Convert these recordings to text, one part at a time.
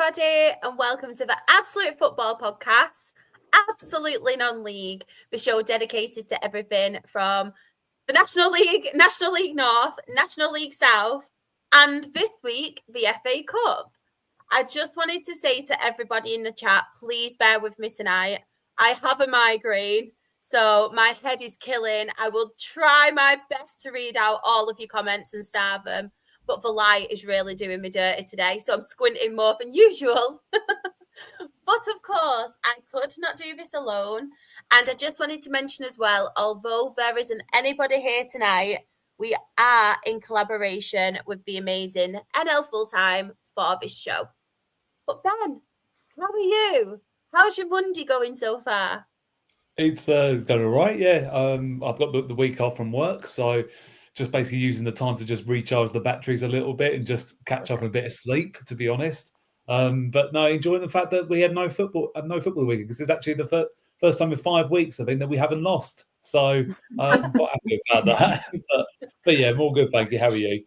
everybody, and welcome to the Absolute Football Podcast, Absolutely Non-League, the show dedicated to everything from the National League North, National League South, and this week, the FA Cup. I just wanted to say to everybody in the chat, please bear with me tonight. I have a migraine, so my head is killing. I will try my best to read out all of your comments and star them. But the light is really doing me dirty today, so I'm squinting more than usual. But of course, I could not do this alone. And I just wanted to mention as well, although there isn't anybody here tonight, we are in collaboration with the amazing NL Fulltime for this show. But Ben, how are you? How's your Monday going so far? It's going all right, yeah. I've got the week off from work, so just basically using the time to just recharge the batteries a little bit and just catch up on a bit of sleep, to be honest. But no, enjoying the fact that we had no football weekend, because it's actually the first time in 5 weeks, I think, that we haven't lost. So I'm quite happy about that. but yeah, more good, thank you. How are you?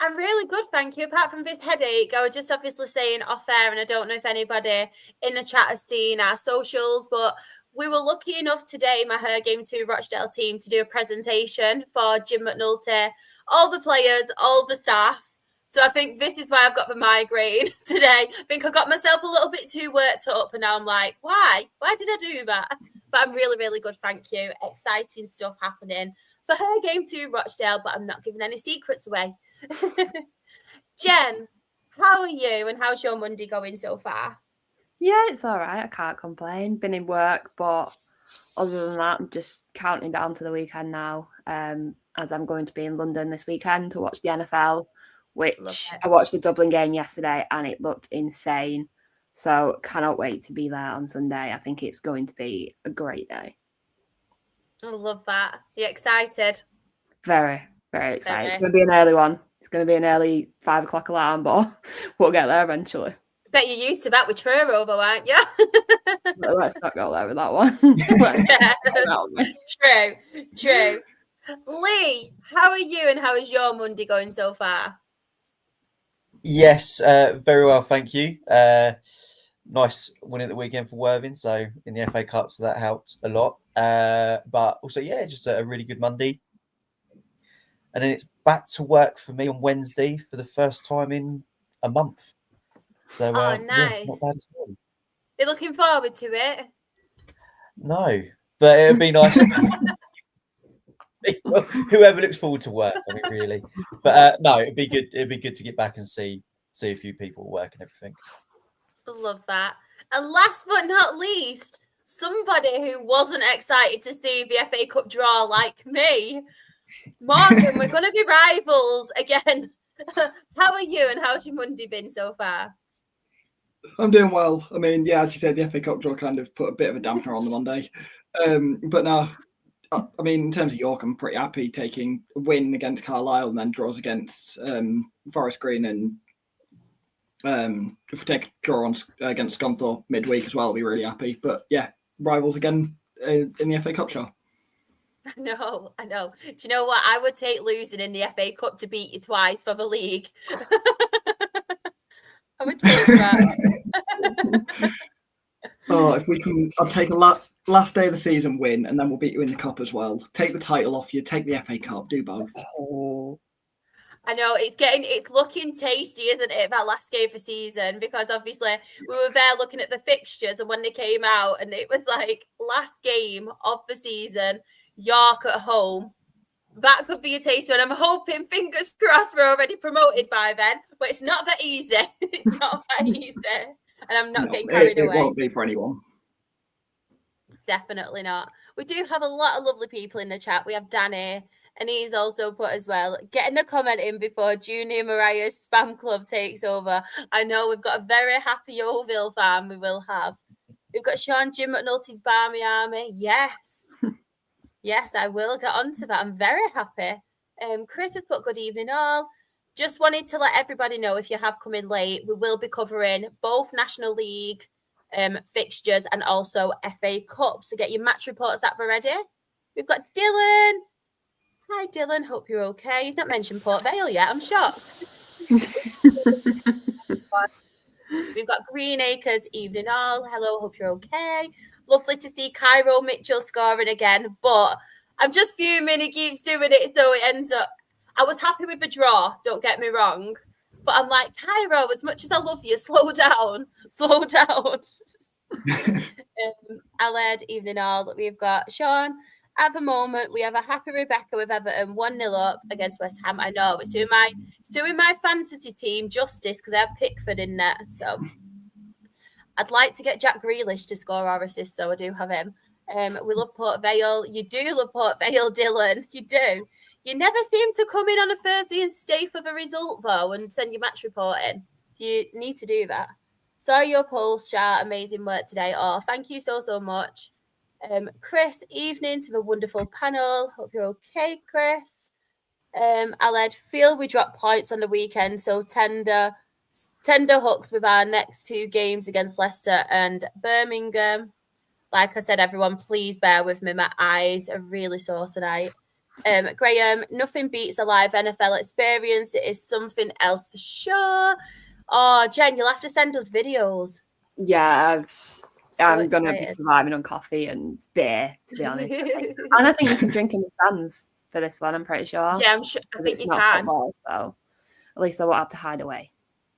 I'm really good, thank you. Apart from this headache, I was just obviously saying off air, and I don't know if anybody in the chat has seen our socials, but we were lucky enough today, my Her Game 2 Rochdale team, to do a presentation for Jim McNulty, all the players, all the staff. So I think this is why I've got the migraine today. I think I got myself a little bit too worked up, and now I'm like, why? Why did I do that? But I'm really, really good, thank you. Exciting stuff happening for Her Game 2 Rochdale, but I'm not giving any secrets away. Jen, how are you, and how's your Monday going so far? Yeah, it's all right. I can't complain. Been in work, but other than that, I'm just counting down to the weekend now, as I'm going to be in London this weekend to watch the NFL, which I watched the Dublin game yesterday and it looked insane. So cannot wait to be there on Sunday. I think it's going to be a great day. I love that. Are you excited? Very, very excited. It's going to be an early one. It's going to be an early 5 o'clock alarm, but we'll get there eventually. Bet you're used to that with Truro, aren't you? Let's not go there with that one. True. Lee, how are you, and how is your Monday going so far? Yes, very well, thank you. Nice win at the weekend for Worthing, so in the FA Cup, so that helped a lot. But also, yeah, just a really good Monday. And then it's back to work for me on Wednesday for the first time in a month. So, nice. Yeah, not bad at all. You're looking forward to it? No, but it would be nice. Whoever looks forward to work, I mean, really. But no, it'd be good. It'd be good to get back and see a few people work and everything. Love that. And last but not least, somebody who wasn't excited to see the FA Cup draw like me. Morecambe, we're going to be rivals again. How are you, and how's your Monday been so far? I'm doing well. I mean, yeah, as you said, the FA Cup draw kind of put a bit of a dampener on the Monday. But no, I mean, in terms of York, I'm pretty happy taking a win against Carlisle and then draws against Forest Green. And if we take a draw against Scunthorpe midweek as well, I'll be really happy. But yeah, rivals again in the FA Cup show. I know. Do you know what? I would take losing in the FA Cup to beat you twice for the league. I would take that. If we can, I'll take a last day of the season win, and then we'll beat you in the cup as well. Take the title off you, take the FA Cup, do both. Oh. I know it's looking tasty, isn't it? That last game of the season, because obviously we were there looking at the fixtures, and when they came out, and it was like last game of the season, York at home. That could be a tasty one. I'm hoping, fingers crossed, we're already promoted by then, but it's not that easy. It's not that easy, and I'm not getting carried away. It won't be for anyone. Definitely not. We do have a lot of lovely people in the chat. We have Danny, and he's also put as well, getting a comment in before Junior Mariah's spam club takes over. I know we've got a very happy Yeovil fan we will have. We've got Sean Jim McNulty's Barmy Army. Yes. Yes, I will get onto that. I'm very happy. Chris has put good evening all. Just wanted to let everybody know, if you have come in late, we will be covering both National League fixtures and also FA Cup. So get your match reports at the ready. We've got Dylan. Hi, Dylan. Hope you're okay. He's not mentioned Port Vale yet. I'm shocked. We've got Greenacres, evening all. Hello, hope you're okay. Lovely to see Cairo Mitchell scoring again, but I'm just fuming. He keeps doing it, so it ends up. I was happy with the draw, don't get me wrong, but I'm like, Cairo, as much as I love you, slow down. Aled, evening all. We've got Sean. At the moment, we have a happy Rebecca with Everton 1-0 up against West Ham. I know it's doing my fantasy team justice because I have Pickford in there. So I'd like to get Jack Grealish to score or assist, so I do have him. We love Port Vale. You do love Port Vale, Dylan. You do. You never seem to come in on a Thursday and stay for the result, though, and send your match report in. You need to do that. Saw your post, Shah. Amazing work today. Oh, thank you so much. Chris, evening to the wonderful panel. Hope you're okay, Chris. Aled, feel we dropped points on the weekend, so tender hooks with our next 2 games against Leicester and Birmingham. Like I said, everyone, please bear with me. My eyes are really sore tonight. Graham, nothing beats a live NFL experience. It is something else for sure. Oh, Jen, you'll have to send us videos. Yeah, I'm going to be excited. surviving on coffee and beer, to be honest. And I think you can drink in the stands for this one, I'm pretty sure. Yeah, I'm sure. I think it's you not can. football, so at least I won't have to hide away.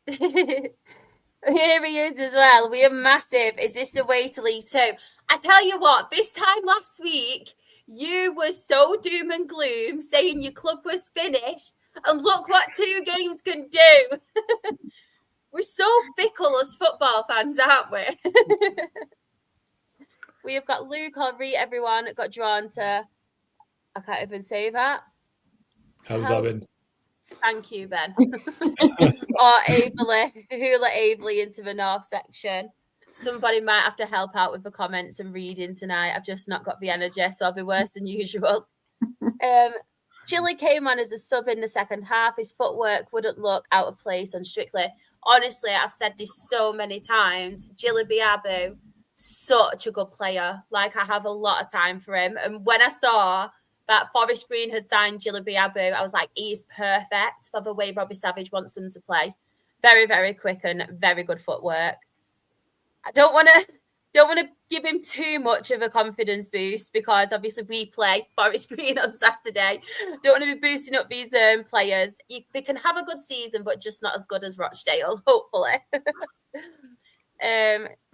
Here he is as well. We are massive. Is this a way to League Two? I tell you what, this time last week, you were so doom and gloom saying your club was finished. And look what 2 games can do. We're so fickle as football fans, aren't we? We have got Luke. I'll read everyone. Got drawn to. I can't even say that. How's that been? Thank you, Ben. Or Averley, Hula Averley into the North section. Somebody might have to help out with the comments and reading tonight. I've just not got the energy, so I'll be worse than usual. Chile came on as a sub in the second half. His footwork wouldn't look out of place on Strictly. Honestly, I've said this so many times. Jilibi Abu, such a good player. Like, I have a lot of time for him. And when I saw that Forest Green had signed Jilibi Abu, I was like, he's perfect for the way Robbie Savage wants him to play. Very, very quick and very good footwork. I don't want to give him too much of a confidence boost because obviously we play Forest Green on Saturday. Don't want to be boosting up these players. They can have a good season, but just not as good as Rochdale, hopefully.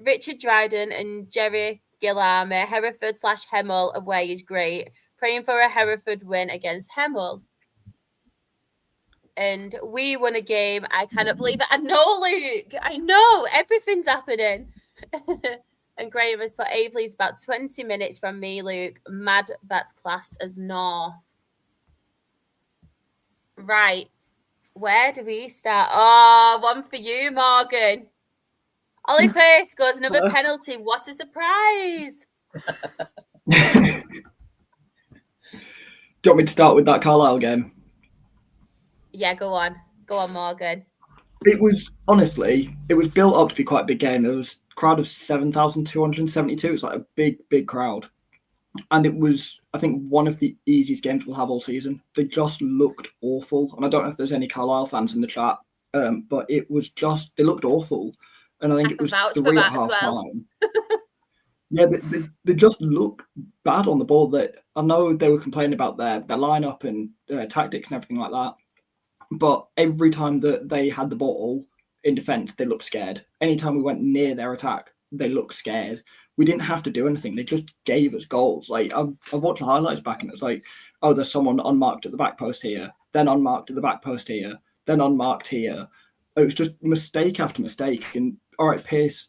Richard Dryden and Jerry Gillame, Hereford/Hemel away is great. Praying for a Hereford win against Hemel. And we won a game. I cannot believe it. I know, Luke. I know. Everything's happening. And Graham has put Aveley's about 20 minutes from me, Luke. Mad that's classed as North. Right. Where do we start? Oh, one for you, Morgan. Ollie Pace scores another penalty. What is the prize? Do you want me to start with that Carlisle game? Yeah, go on. Go on, Morgan. It was built up to be quite a big game. There was a crowd of 7,272. It was like a big crowd. And it was, I think, one of the easiest games we'll have all season. They just looked awful. And I don't know if there's any Carlisle fans in the chat, but it was just, they looked awful. And I think it was 3 at half time. Yeah, they just looked bad on the ball. That I know they were complaining about their lineup and tactics and everything like that. But every time that they had the ball in defence, they looked scared. Anytime we went near their attack, they looked scared. We didn't have to do anything. They just gave us goals. Like I watched the highlights back and it was like, oh, there's someone unmarked at the back post here, then unmarked at the back post here, then unmarked here. It was just mistake after mistake. And all right, Pierce,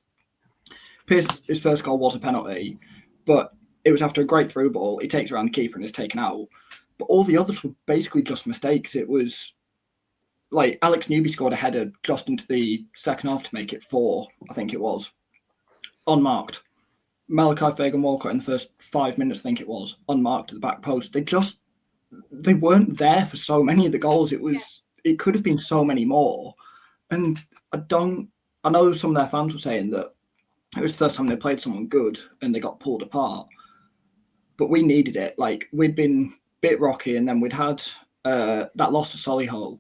his first goal was a penalty, but it was after a great through ball. He takes around the keeper and is taken out. But all the others were basically just mistakes. It was like Alex Newby scored a header just into the second half to make it 4, I think it was, unmarked. Malachi Fagan-Walcott in the first 5 minutes, I think it was, unmarked at the back post. They weren't there for so many of the goals. It could have been so many more. And I know some of their fans were saying that it was the first time they played someone good and they got pulled apart. But we needed it. Like, we'd been a bit rocky and then we'd had that loss to Solihull.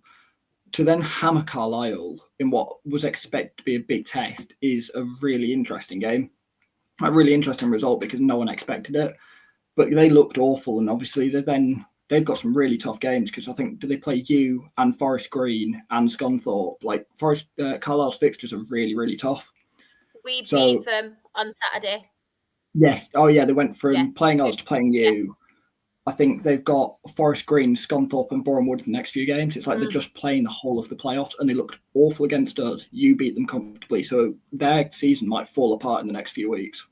to then hammer Carlisle in what was expected to be a big test is a really interesting game. A really interesting result because no one expected it. But they looked awful, and obviously they've got some really tough games because I think do they play you and Forest Green and Scunthorpe? Like Carlisle's fixtures are really, really tough. We beat them on Saturday. Yes. Oh yeah, they went from playing us to playing you. Yeah. I think they've got Forest Green, Scunthorpe, and Boreham Wood in the next few games. It's like they're just playing the whole of the playoffs, and they looked awful against us. You beat them comfortably, so their season might fall apart in the next few weeks.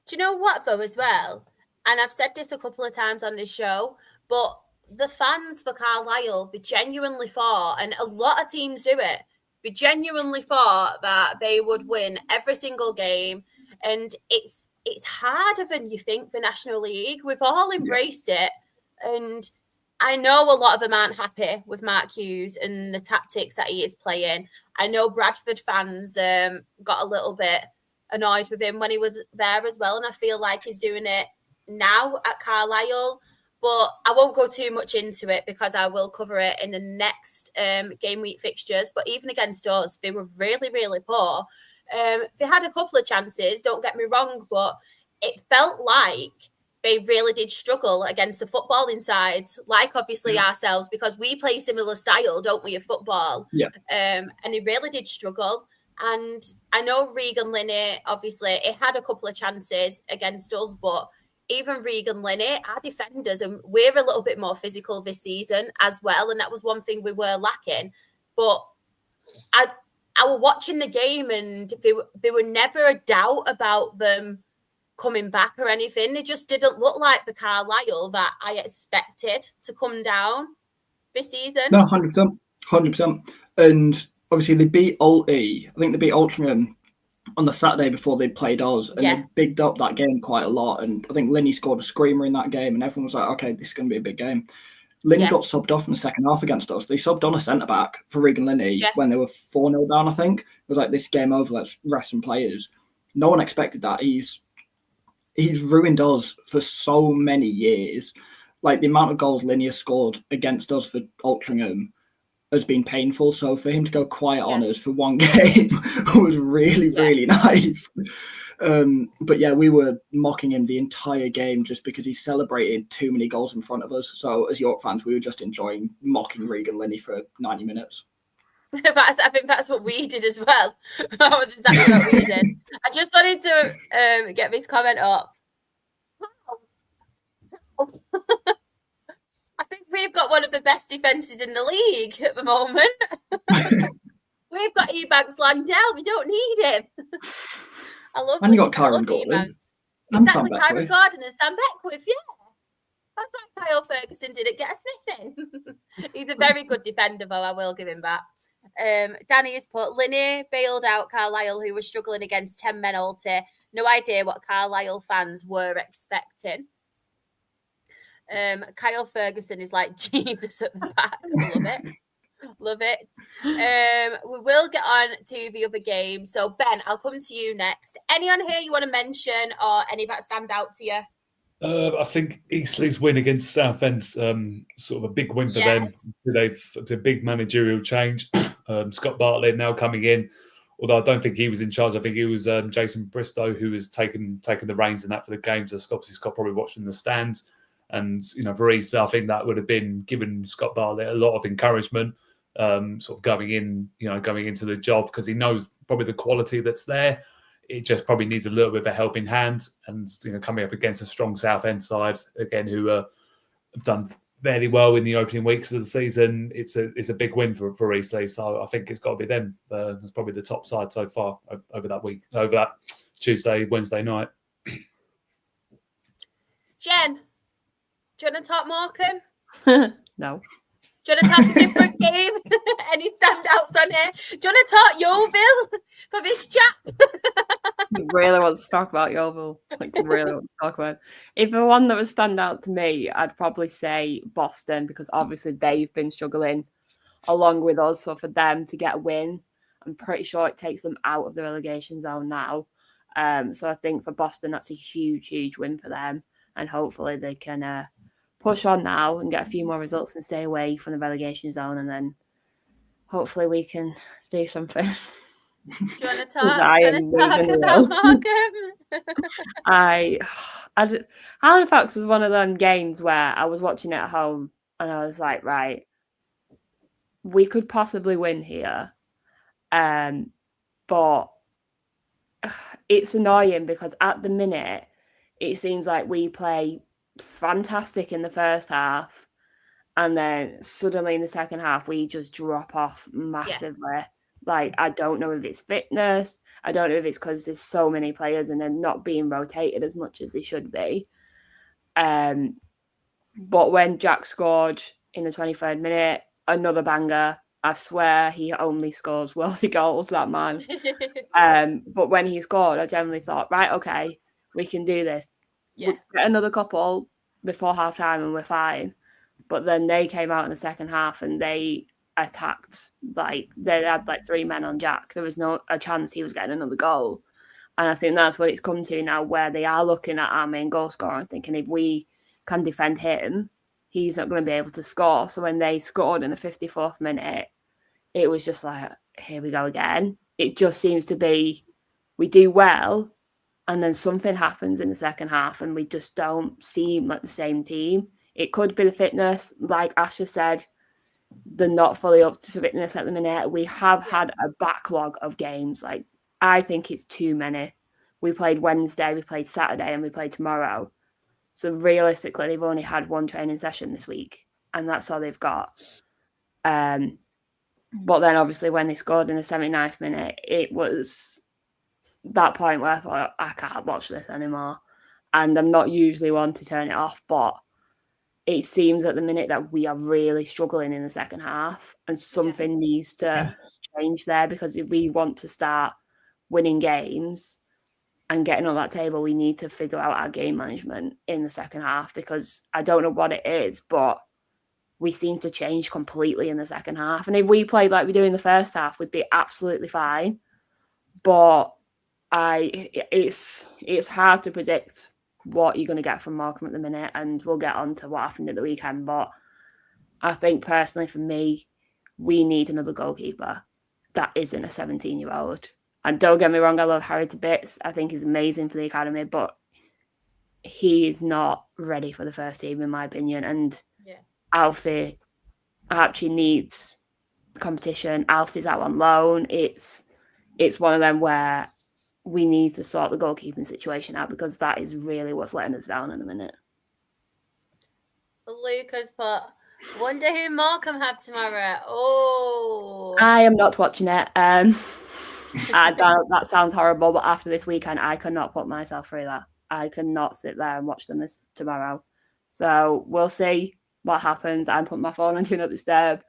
Do you know what, though, as well? And I've said this a couple of times on this show, but the fans for Carlisle, they genuinely thought, and a lot of teams do it, they genuinely thought that they would win every single game. And it's harder than you think for National League. We've all embraced it. And I know a lot of them aren't happy with Mark Hughes and the tactics that he is playing. I know Bradford fans got a little bit annoyed with him when he was there as well. And I feel like he's doing it now at Carlisle. But I won't go too much into it because I will cover it in the next game week fixtures. But even against us, they were really, really poor. They had a couple of chances, don't get me wrong, but it felt like they really did struggle against the footballing sides, like obviously ourselves, because we play similar style, don't we, of football? Yeah. And they really did struggle. And I know Regan Linney, obviously, it had a couple of chances against us, but even Regan Linney, our defenders, and we're a little bit more physical this season as well. And that was one thing we were lacking. But I was watching the game and there were never a doubt about them coming back or anything. They just didn't look like the Carlisle that I expected to come down this season. No, 100%. 100%. And obviously they beat I think they beat Altrincham on the Saturday before they played us. And they bigged up that game quite a lot. And I think Linney scored a screamer in that game and everyone was like, okay, this is going to be a big game. Linney got subbed off in the second half against us. They subbed on a centre-back for Regan Linney when they were 4-0 down, I think. It was like, this game over, let's rest some players. No one expected that. He's ruined us for so many years. Like, the amount of goals Linney has scored against us for Altrincham has been painful. So for him to go quiet on us for one game was really, really nice. But yeah, we were mocking him the entire game just because he celebrated too many goals in front of us. So as York fans, we were just enjoying mocking Regan Linney for 90 minutes. I think that's what we did as well. That was exactly what we did. I just wanted to get this comment up. I think we've got one of the best defences in the league at the moment. We've got Ebanks Landell. We don't need him. I love him. And you got Kyron Gordon. Exactly, Kyron Gordon and Sam Beckwith, That's why Kyle Ferguson didn't get a sniff in. He's a very good defender, though, I will give him that. Danny has put, Linney bailed out Carlisle, who was struggling against 10 men Alty. No idea what Carlisle fans were expecting. Kyle Ferguson is like Jesus at the back. Love it. We will get on to the other game. So Ben, I'll come to you next. Any on here you want to mention or any that stand out to you? I think Eastleigh's win against Southend's sort of a big win for them. It's a big managerial change. Scott Bartlett now coming in, although I don't think he was in charge. I think it was Jason Bristow who was taking the reins in that for the game. So obviously Scott probably watched in the stands. And, for Eastleigh, I think that would have been given Scott Bartlett a lot of encouragement, sort of going into the job because he knows probably the quality that's there. It just probably needs a little bit of a helping hand. And, coming up against a strong Southend side, again, who have done fairly well in the opening weeks of the season, it's a big win for Eastleigh. So I think it's got to be them. That's probably the top side so far over that Tuesday, Wednesday night. Jen, do you want to talk Morecambe? No. Do you want to talk a different game? Any standouts on here? Do you want to talk Yeovil for this chap? Really want to talk about Yeovil. Really want to talk about it. If the one that would stand out to me, I'd probably say Boston, because obviously they've been struggling along with us. So for them to get a win, I'm pretty sure it takes them out of the relegation zone now. So I think for Boston, that's a huge, huge win for them. And hopefully they can push on now and get a few more results and stay away from the relegation zone, and then hopefully we can do something. Do you want to talk about Morecambe? Halifax was one of them games where I was watching it at home and I was like, right, we could possibly win here. But it's annoying because at the minute, it seems like we play fantastic in the first half, and then suddenly in the second half, we just drop off massively. Yeah. Like, I don't know if it's fitness. I don't know if it's because there's so many players and they're not being rotated as much as they should be. But when Jack scored in the 23rd minute, another banger. I swear he only scores worldly goals, that man. But when he scored, I generally thought, right, okay, we can do this. Yeah. We'll get another couple before half time and we're fine. But then they came out in the second half and they attacked. Like, they had like 3 men on Jack. There was no a chance he was getting another goal. And I think that's what it's come to now, where they are looking at our main goal scorer and thinking if we can defend him, he's not going to be able to score. So when they scored in the 54th minute, it was just like, here we go again. It just seems to be, we do well, and then something happens in the second half, and we just don't seem like the same team. It could be the fitness. Like Asha said, they're not fully up to fitness at the minute. We have had a backlog of games. Like, I think it's too many. We played Wednesday, we played Saturday, and we played tomorrow. So realistically, they've only had 1 training session this week, and that's all they've got. But then obviously when they scored in the 79th minute, it was that point where I thought, I can't watch this anymore. And I'm not usually one to turn it off, but it seems at the minute that we are really struggling in the second half, and something needs to change there, because if we want to start winning games and getting on that table, we need to figure out our game management in the second half, because I don't know what it is, but we seem to change completely in the second half. And if we played like we do in the first half, we'd be absolutely fine. But it's hard to predict what you're going to get from Morecambe at the minute, and we'll get on to what happened at the weekend. But I think personally for me, we need another goalkeeper that isn't a 17-year-old. And don't get me wrong, I love Harry to bits. I think he's amazing for the academy, but he is not ready for the first team, in my opinion. And Alfie actually needs competition. Alfie's out on loan. It's one of them where we need to sort the goalkeeping situation out, because that is really what's letting us down in a minute. Lucas put, wonder who Morecambe have tomorrow. Oh, I am not watching it. That sounds horrible, but after this weekend, I cannot put myself through that. I cannot sit there and watch them this tomorrow. So we'll see what happens. I'm putting my phone on Do Not Disturb.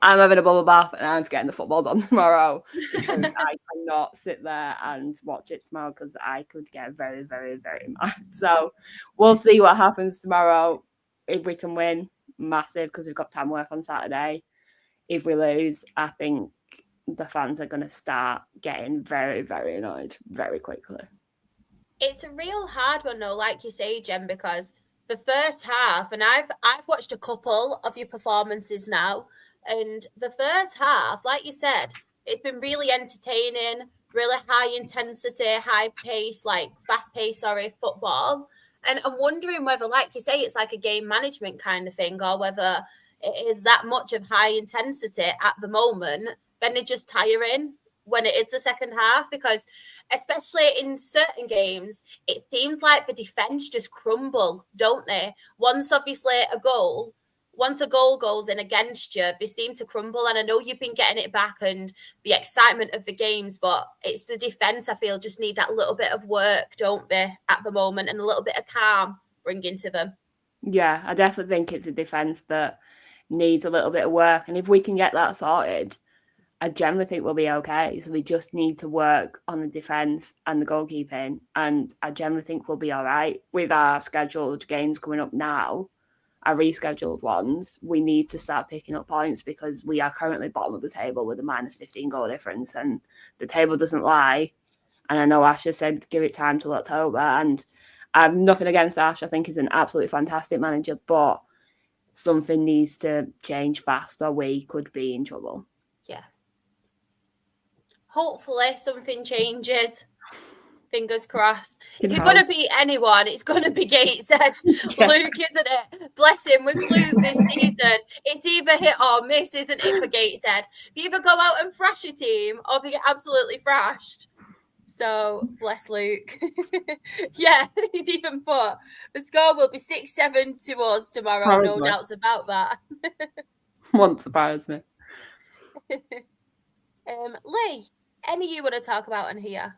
I'm having a bubble bath and I'm forgetting the football's on tomorrow. I cannot sit there and watch it tomorrow, because I could get very, very, very mad. So we'll see what happens tomorrow. If we can win, massive, because we've got time work on Saturday. If we lose, I think the fans are going to start getting very, very annoyed very quickly. It's a real hard one though, like you say, Jen, because the first half, and I've watched a couple of your performances now, and the first half, like you said, it's been really entertaining, really high intensity, high pace, like fast pace, football. And I'm wondering whether, like you say, it's like a game management kind of thing, or whether it is that much of high intensity at the moment, then they're just tiring when it is the second half, because especially in certain games, it seems like the defence just crumble, don't they? Once a goal goes in against you, they seem to crumble. And I know you've been getting it back and the excitement of the games, but it's the defence, I feel, just need that little bit of work, don't they, at the moment, and a little bit of calm bringing to them. Yeah, I definitely think it's a defence that needs a little bit of work. And if we can get that sorted, I generally think we'll be okay. So we just need to work on the defence and the goalkeeping. And I generally think we'll be all right. With our scheduled games coming up now, our rescheduled ones, we need to start picking up points, because we are currently bottom of the table with a -15 goal difference, and the table doesn't lie. And I know Asha said give it time till October, and I have nothing against Ash. I think he's an absolutely fantastic manager, but something needs to change fast or we could be in trouble. Yeah. Hopefully something changes. Fingers crossed. If you're going to beat anyone, it's going to be Gateshead. Yeah. Luke, isn't it? Bless him. With Luke this season, it's either hit or miss, isn't it, for Gateshead? You either go out and thrash your team or they get absolutely thrashed. So, bless Luke. Yeah, he's even put. The score will be 6-7 to us tomorrow. No doubts about that. Won't surprise me. Lee, any you want to talk about in here?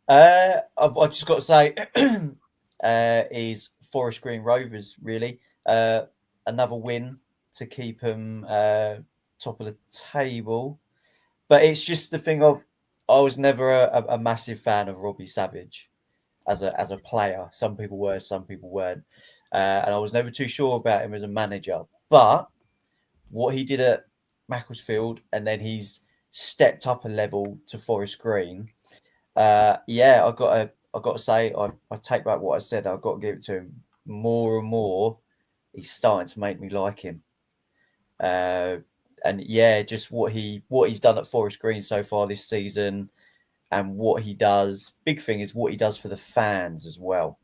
I've just got to say, is Forest Green Rovers really another win to keep them top of the table, but it's just the thing of I was never a massive fan of Robbie Savage as a player. Some people were, some people weren't, and I was never too sure about him as a manager. But what he did at Macclesfield, and then he's stepped up a level to Forest Green. Yeah, I got to say, I take back what I said. I've got to give it to him. More and more, he's starting to make me like him. And yeah, just what he's done at Forest Green so far this season, and what he does. Big thing is what he does for the fans as well.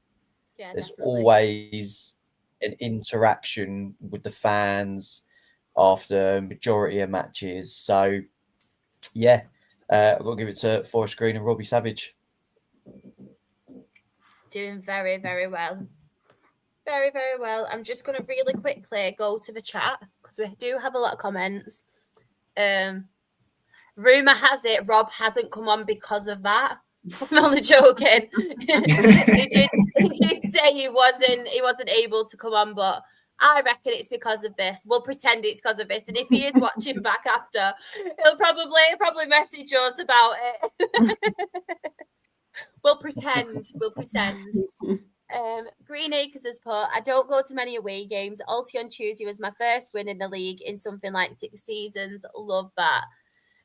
Yeah, there's definitely always an interaction with the fans after majority of matches. So yeah. I've got to give it to Forest Green and Robbie Savage. Doing very, very well. Very, very well. I'm just going to really quickly go to the chat because we do have a lot of comments. Rumour has it Rob hasn't come on because of that. I'm only joking. he did say he wasn't able to come on, but I reckon it's because of this. We'll pretend it's because of this. And if he is watching back after, he'll probably message us about it. We'll pretend. Green Acres has put, I don't go to many away games. Alty on Tuesday was my first win in the league in something like 6 seasons. Love that.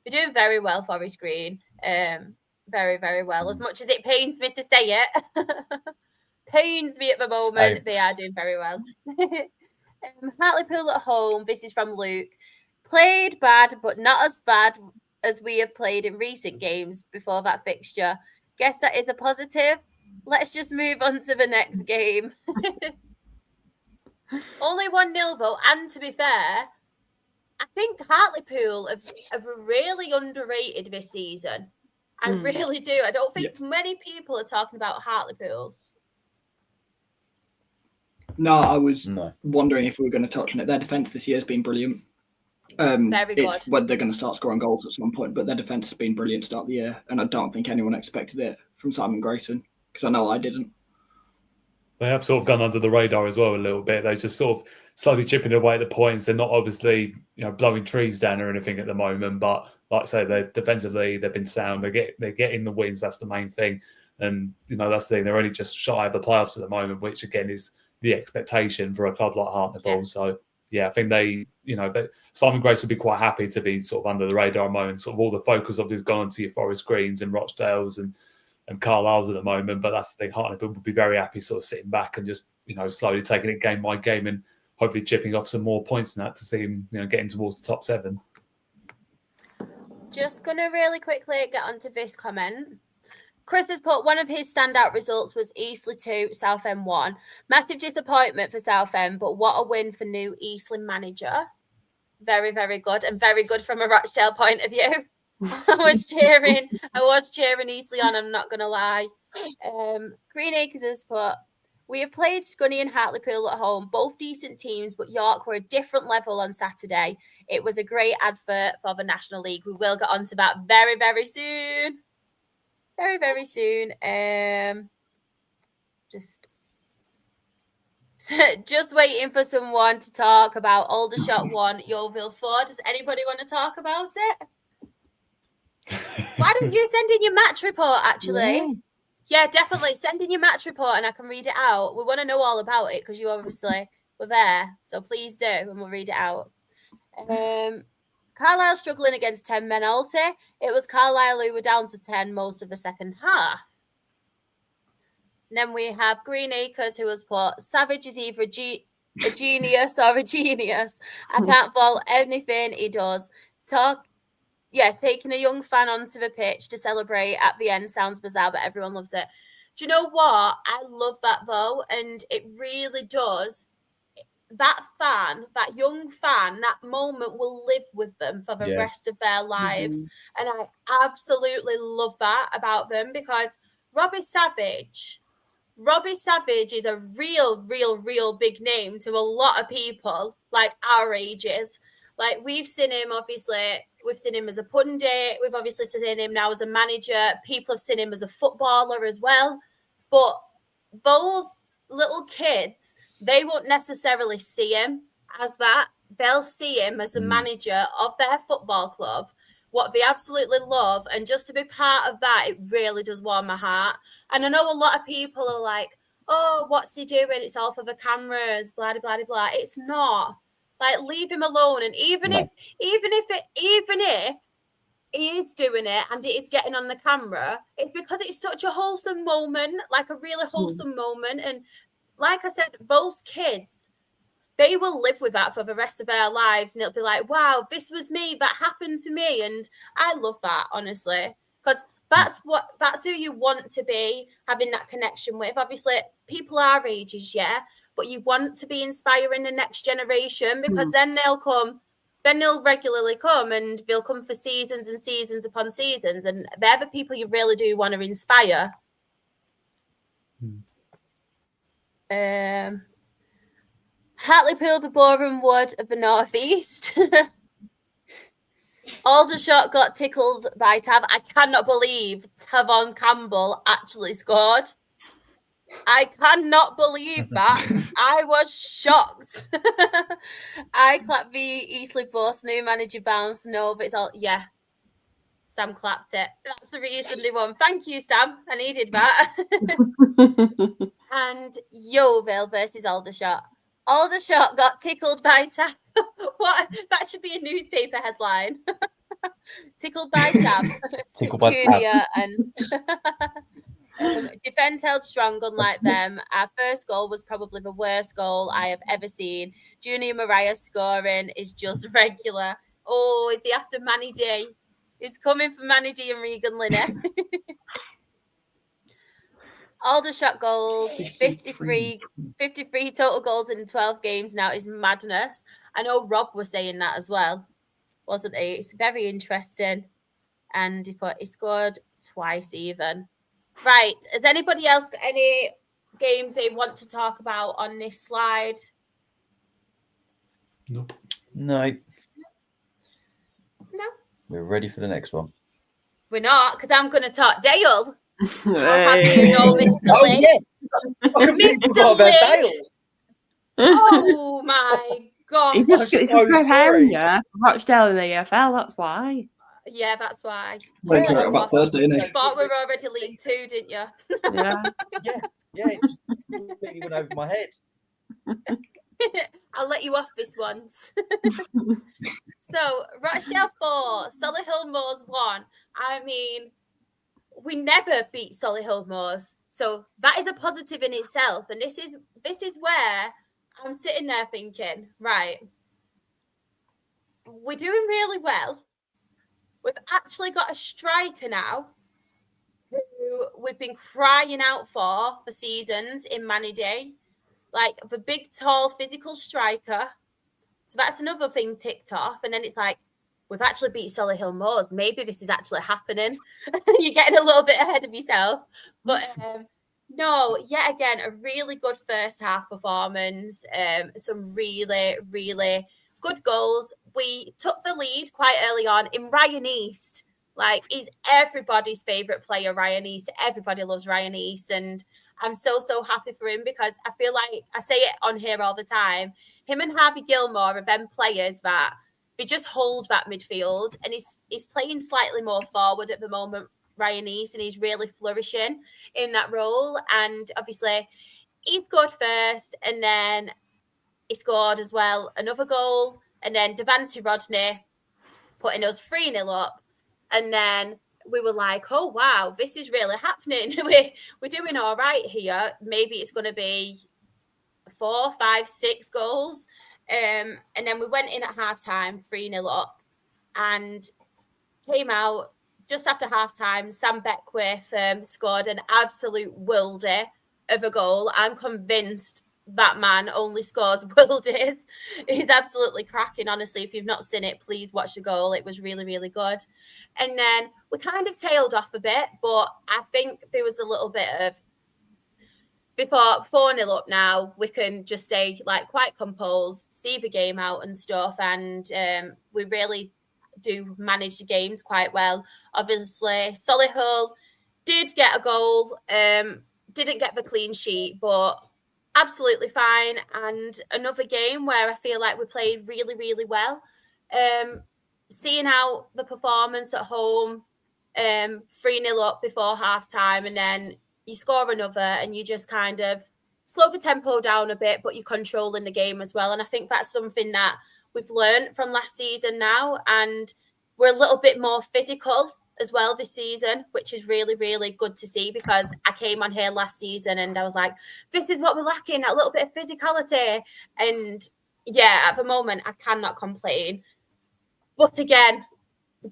We're doing very well, Forest Green. Very, very well. As much as it pains me to say it. Pains me at the moment. They are doing very well. Hartlepool at home. This is from Luke. Played bad, but not as bad as we have played in recent games before that fixture. Guess that is a positive. Let's just move on to the next game. Only 1-0 though, and to be fair, I think Hartlepool have really underrated this season. I really do. I don't think many people are talking about Hartlepool. No, I was wondering if we were going to touch on it. Their defence this year has been brilliant. Very good. It's whether they're going to start scoring goals at some point, but their defence has been brilliant to start the year, and I don't think anyone expected it from Simon Grayson, because I know I didn't. They have sort of gone under the radar as well a little bit. They just sort of slowly chipping away at the points. They're not obviously blowing trees down or anything at the moment, but like I say, they're defensively they've been sound. They're getting the wins. That's the main thing, and that's the thing. They're only just shy of the playoffs at the moment, which again is the expectation for a club like Hartlepool. Yeah. So yeah, I think Simon Grace would be quite happy to be sort of under the radar at the moment. Sort of all the focus of this gone onto your Forest Greens and Rochdales and Carlisle's at the moment, but that's the thing. Hartlepool would be very happy sort of sitting back and just, slowly taking it game by game and hopefully chipping off some more points in that to see him, getting towards the top 7. Just going to really quickly get onto this comment. Chris has put one of his standout results was Eastleigh 2, Southend 1. Massive disappointment for Southend, but what a win for new Eastleigh manager. Very, very good, and very good from a Rochdale point of view. I was cheering Eastleigh on, I'm not going to lie. Green Acres has put, we have played Scunny and Hartlepool at home, both decent teams, but York were a different level on Saturday. It was a great advert for the National League. We will get onto that very, very soon. Very, very soon. Just waiting for someone to talk about Aldershot 1, Yeovil 4. Does anybody want to talk about it? Why don't you send in your match report, actually? Yeah, definitely. Send in your match report and I can read it out. We want to know all about it because you obviously were there. So please do and we'll read it out. Carlisle struggling against 10 men also. It was Carlisle who were down to 10 most of the second half. And then we have Green Acres who has put, Savage is either a genius or a genius. I can't fault anything he does. Taking a young fan onto the pitch to celebrate at the end sounds bizarre, but everyone loves it. Do you know what? I love that though, and it really does. That fan, that young fan, that moment will live with them for the rest of their lives. And I absolutely love that about them, because Robbie Savage is a real big name to a lot of people like our ages. Like, we've seen him, obviously, we've seen him as a pundit, we've obviously seen him now as a manager, people have seen him as a footballer as well. But those little kids, they won't necessarily see him as that. They'll see him as a manager of their football club, what they absolutely love. And just to be part of that, it really does warm my heart. And I know a lot of people are like, oh, what's he doing? It's all for the cameras, blah, blah, blah, blah. It's not. Like, leave him alone. And even if he is doing it and it is getting on the camera, it's because it's such a wholesome moment, like a really wholesome moment. And like I said, those kids, they will live with that for the rest of their lives, and it'll be like, wow, this was me, that happened to me. And I love that, honestly, because that's who you want to be having that connection with. Obviously, people our ages, but you want to be inspiring the next generation, because then they'll regularly come, and they'll come for seasons and seasons upon seasons, and they're the people you really do want to inspire. Hartlepool, the Boreham Wood of the North East. Aldershot got tickled by Tav. I cannot believe Tavon Campbell actually scored. I cannot believe that. I was shocked. I clapped the Eastleigh Boss new manager bounce. No, but it's all, Sam clapped it. That's the reason they won. Thank you, Sam. I needed that. And Yeovil versus Aldershot. Aldershot got tickled by Tab. What? That should be a newspaper headline. Tickled by Tab. Tickled by Junior and defence held strong, unlike them. Our first goal was probably the worst goal I have ever seen. Junior Mariah scoring is just regular. Oh, is he after Manny D? He's coming for Manny D and Regan Linney. Aldershot goals, 53 total goals in 12 games now is madness. I know Rob was saying that as well, wasn't he? It's very interesting. And he scored twice even. Right. Has anybody else got any games they want to talk about on this slide? No. No. We're ready for the next one. We're not, because I'm going to talk Dale. Hey. Oh, yeah. Mr. Dale. Oh, my God. He's just so preparing you for Rochdale in the EFL, that's why. Yeah, that's why. We're talking about Thursday, innit? You thought we were already League Two, didn't you? Yeah. It just completely went over my head. I'll let you off this once. So, Rochdale 4, Solihull Moors 1. I mean, we never beat Solihull Moors. So that is a positive in itself. And this is where I'm sitting there thinking, right, we're doing really well. We've actually got a striker now who we've been crying out for seasons in Manny Day. Like, the big, tall, physical striker. So that's another thing ticked off. And then it's like, we've actually beat Solihull Moors. Maybe this is actually happening. You're getting a little bit ahead of yourself. But no, yet again, a really good first half performance. Some really, really good goals. We took the lead quite early on in Ryan East. Like, he's everybody's favourite player, Ryan East. Everybody loves Ryan East. And I'm so happy for him, because I feel like, I say it on here all the time, him and Harvey Gilmore are them players that they just hold that midfield, and he's playing slightly more forward at the moment, Ryan East, and he's really flourishing in that role. And obviously he scored first, and then he scored as well another goal, and then Devante Rodney putting us 3-0 up. And then we were like, oh, wow, this is really happening. We're doing all right here. Maybe it's going to be 4, 5, 6 goals. And then we went in at half-time, 3-0 up, and came out just after half-time. Sam Beckwith scored an absolute worldie of a goal. I'm convinced that man only scores worldies. He's absolutely cracking, honestly. If you've not seen it, please watch the goal. It was really, really good. And then we kind of tailed off a bit, but I think there was a little bit of, before 4-0 up now, we can just stay like quite composed, see the game out and stuff. And we really do manage the games quite well. Obviously, Solihull did get a goal, didn't get the clean sheet, but absolutely fine. And another game where I feel like we played really, really well. Seeing out the performance at home, 3-0 up before half-time, and then you score another and you just kind of slow the tempo down a bit, but you're controlling the game as well. And I think that's something that we've learned from last season now. And we're a little bit more physical as well this season, which is really, really good to see, because I came on here last season and I was like, this is what we're lacking, a little bit of physicality. And yeah, at the moment, I cannot complain. But again,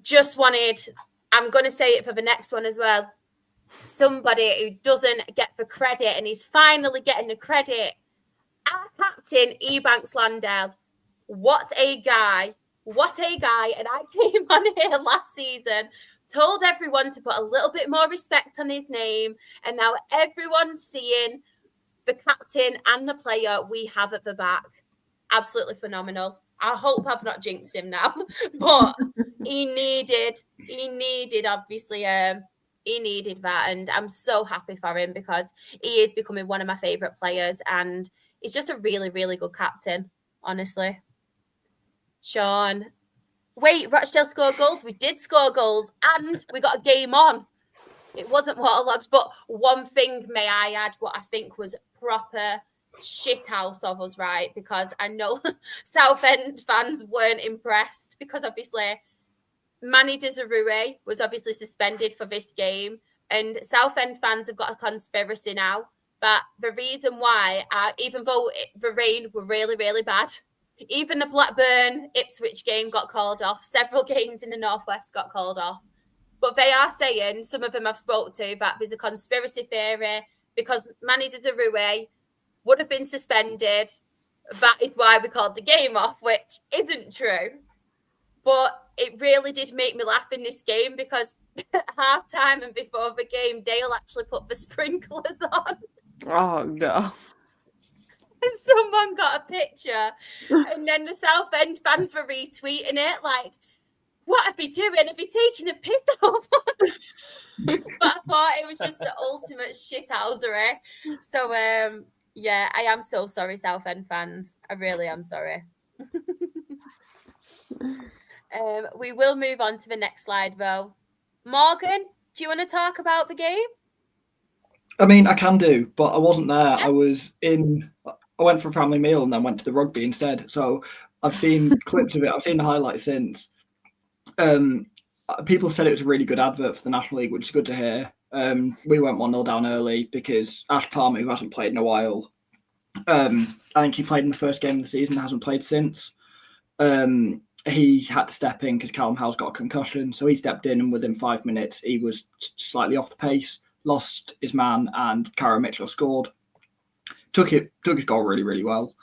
just wanted, I'm going to say it for the next one as well, somebody who doesn't get the credit, and he's finally getting the credit. Our captain, Ebanks Landell. What a guy. What a guy. And I came on here last season, told everyone to put a little bit more respect on his name. And now everyone's seeing the captain and the player we have at the back. Absolutely phenomenal. I hope I've not jinxed him now, but he needed obviously, he needed that. And I'm so happy for him, because he is becoming one of my favourite players, and he's just a really, really good captain, honestly. Sean. Wait, Rochdale scored goals. We did score goals, and we got a game on. It wasn't waterlogged, but one thing may I add, what I think was proper shithouse of us, right? Because I know Southend fans weren't impressed, because obviously Manny Desirue was obviously suspended for this game, and Southend fans have got a conspiracy now that the reason why, even though the rain were really, really bad, even the Blackburn Ipswich game got called off. Several games in the Northwest got called off. But they are saying, some of them I've spoke to, that there's a conspiracy theory because Manny Desirue would have been suspended. That is why we called the game off, which isn't true. But it really did make me laugh in this game, because at half-time and before the game, Dale actually put the sprinklers on. Oh, no. And someone got a picture, and then the Southend fans were retweeting it like, what are they doing? Are they taking a piss off us? But I thought it was just the ultimate shithousery. So, yeah, I am so sorry, Southend fans. I really am sorry. We will move on to the next slide, though. Morgan, do you want to talk about the game? I mean, I can do, but I wasn't there. Yeah. I went for a family meal and then went to the rugby instead. So I've seen clips of it. I've seen the highlights since. People said it was a really good advert for the National League, which is good to hear. We went 1-0 down early because Ash Palmer, who hasn't played in a while, I think he played in the first game of the season, hasn't played since. He had to step in because Callum Howe's got a concussion. So he stepped in, and within 5 minutes, he was slightly off the pace, lost his man, and Cara Mitchell scored. Took his goal really, really well.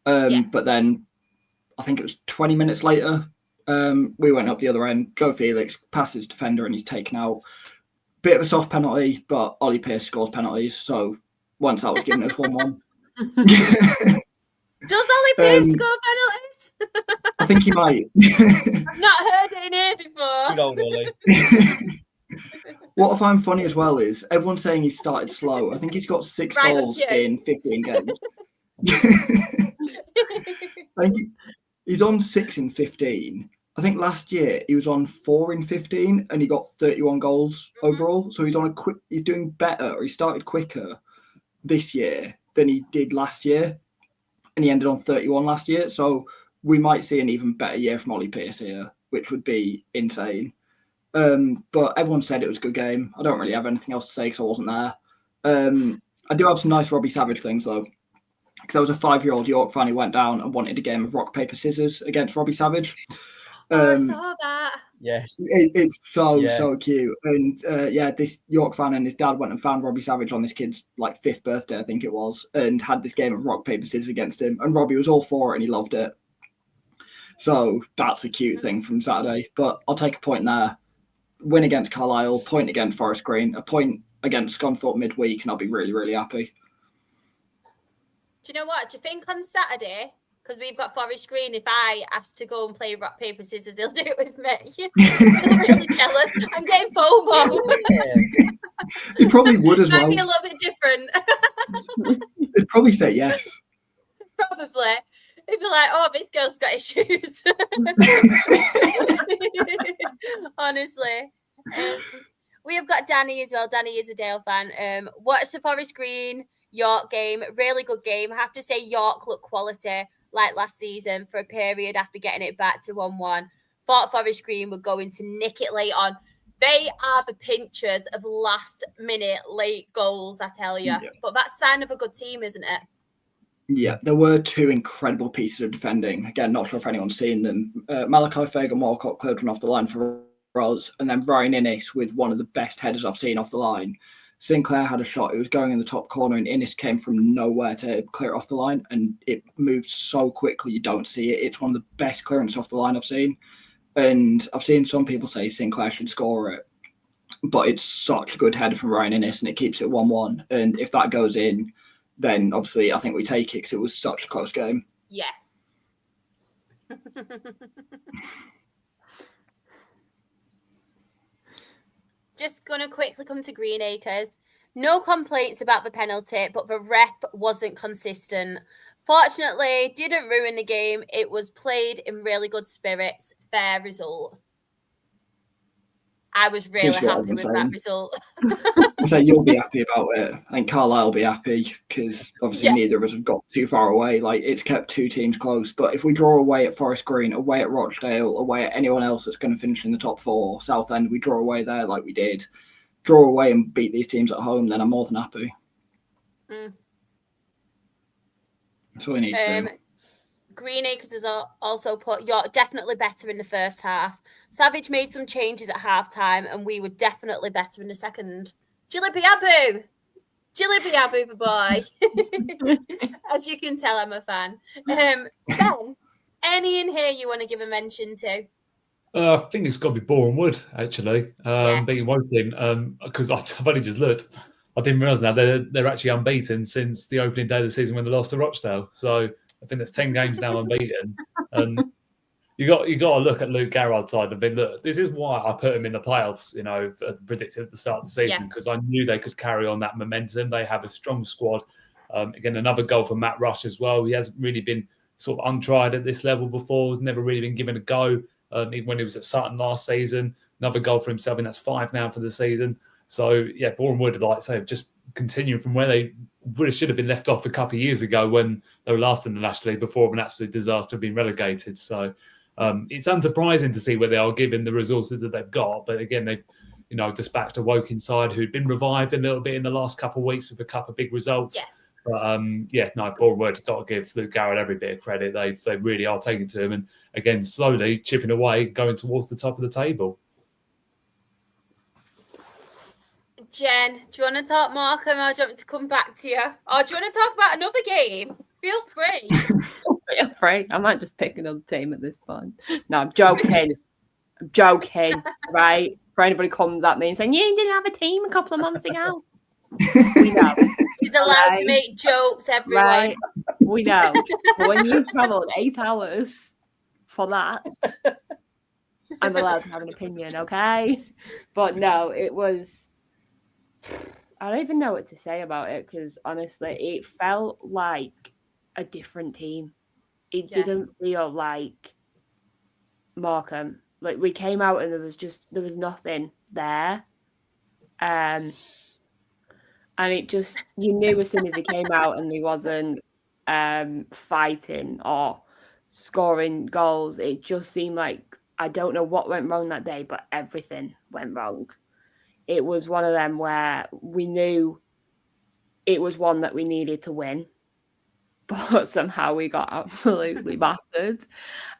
But then I think it was 20 minutes later, we went up the other end. Joe Felix passed his defender and he's taken out. Bit of a soft penalty, but Ollie Pearce scores penalties. So once that was given us 1-1. Does Ollie Pearce score penalties? I think he might. I've not heard it in here before. Good old Ollie. What I find funny as well is everyone's saying he started slow. I think he's got 6 goals in 15 games. I think he's on 6 in 15. I think last year he was on 4 in 15 and he got 31 goals overall. So he's doing better, or he started quicker this year than he did last year. And he ended on 31 last year. So we might see an even better year from Ollie Pearce here, which would be insane. But everyone said it was a good game. I don't really have anything else to say because I wasn't there. I do have some nice Robbie Savage things though. because there was a 5-year-old York fan who went down and wanted a game of rock, paper, scissors against Robbie Savage. I saw that. Yes. It's so Yeah. cute. And this York fan and his dad went and found Robbie Savage on this kid's like 5th birthday, I think it was, and had this game of rock, paper, scissors against him. And Robbie was all for it and he loved it. So that's a cute thing from Saturday. But I'll take a point there. Win against Carlisle, point against Forest Green, a point against Scunthorpe midweek, and I'll be really, really happy. Do you know what? Do you think on Saturday, because we've got Forest Green, if I asked to go and play rock, paper, scissors, he'll do it with me. I'm really jealous. I'm getting FOMO. He probably would as Might well. be a little bit different. He'd probably say yes. Probably. He'd be like, oh, this girl's got issues. Honestly. We have got Danny as well. Danny is a Dale fan. Watched the Forest Green York game. Really good game. I have to say York looked quality like last season for a period after getting it back to 1-1. Thought Forest Green were going to nick it late on. They are the pinchers of last-minute late goals, I tell you. Yeah. But that's a sign of a good team, isn't it? Yeah, there were 2 incredible pieces of defending. Again, not sure if anyone's seen them. Malachi Fagan-Walcott cleared one off the line for us, and then Ryan Innes with one of the best headers I've seen off the line. Sinclair had a shot. It was going in the top corner, and Innes came from nowhere to clear it off the line, and it moved so quickly you don't see it. It's one of the best clearances off the line I've seen. And I've seen some people say Sinclair should score it, but it's such a good header from Ryan Innes, and it keeps it 1-1. And if that goes in, then obviously I think we take it because it was such a close game. Yeah. Just going to quickly come to Greenacres. No complaints about the penalty, but the ref wasn't consistent. Fortunately, didn't ruin the game. It was played in really good spirits. Fair result. I was really happy with that result. So you'll be happy about it. I think Carlisle will be happy because obviously neither of us have got too far away. Like, it's kept 2 teams close. But if we draw away at Forest Green, away at Rochdale, away at anyone else that's going to finish in the top 4, Southend, we draw away there like we did. Draw away and beat these teams at home, then I'm more than happy. That's all we need to do. Greenacres has also put York definitely better in the first half. Savage made some changes at half time, and we were definitely better in the second. Jilipi Abu, the boy. As you can tell, I'm a fan. Ben, any in here you want to give a mention to? I think it's got to be Boreham Wood, actually, beating Woking, because I've only just looked. I didn't realise now they're actually unbeaten since the opening day of the season when they lost to Rochdale. So I think that's 10 games now unbeaten. And you got to look at Luke Garrard's side and think, look, this is why I put him in the playoffs, predicted at the start of the season, because I knew they could carry on that momentum. They have a strong squad. Again, another goal for Matt Rush as well. He hasn't really been sort of untried at this level before. Has never really been given a go. Even when he was at Sutton last season, another goal for himself, and that's 5 now for the season. So, yeah, Boreham Wood, like I say, have just continuing from where they should have been left off a couple of years ago when they were last in the National League before an absolute disaster of being relegated. So it's unsurprising to see where they are given the resources that they've got. But again, they've dispatched a Woking side who'd been revived a little bit in the last couple of weeks with a couple of big results. Yeah. But Boreham Wood, got to give Luke Garrett every bit of credit. They really are taking to him, and again, slowly chipping away, going towards the top of the table. Jen, do you want to talk Morecambe, or do you want me to come back to you? Or do you want to talk about another game? Feel free. Feel free. I might just pick another team at this point. No, I'm joking. Right? For anybody comes at me and saying, you didn't have a team a couple of months ago. We know. She's allowed to make jokes, everyone. Right? We know. But when you travelled 8 hours for that, I'm allowed to have an opinion, okay? But no, it was... I don't even know what to say about it because honestly, it felt like a different team. It didn't feel like Morecambe. Like, we came out and there was nothing there. And it just, you knew as soon as he came out and he wasn't fighting or scoring goals, it just seemed like, I don't know what went wrong that day, but everything went wrong. It was one of them where we knew it was one that we needed to win, but somehow we got absolutely battered.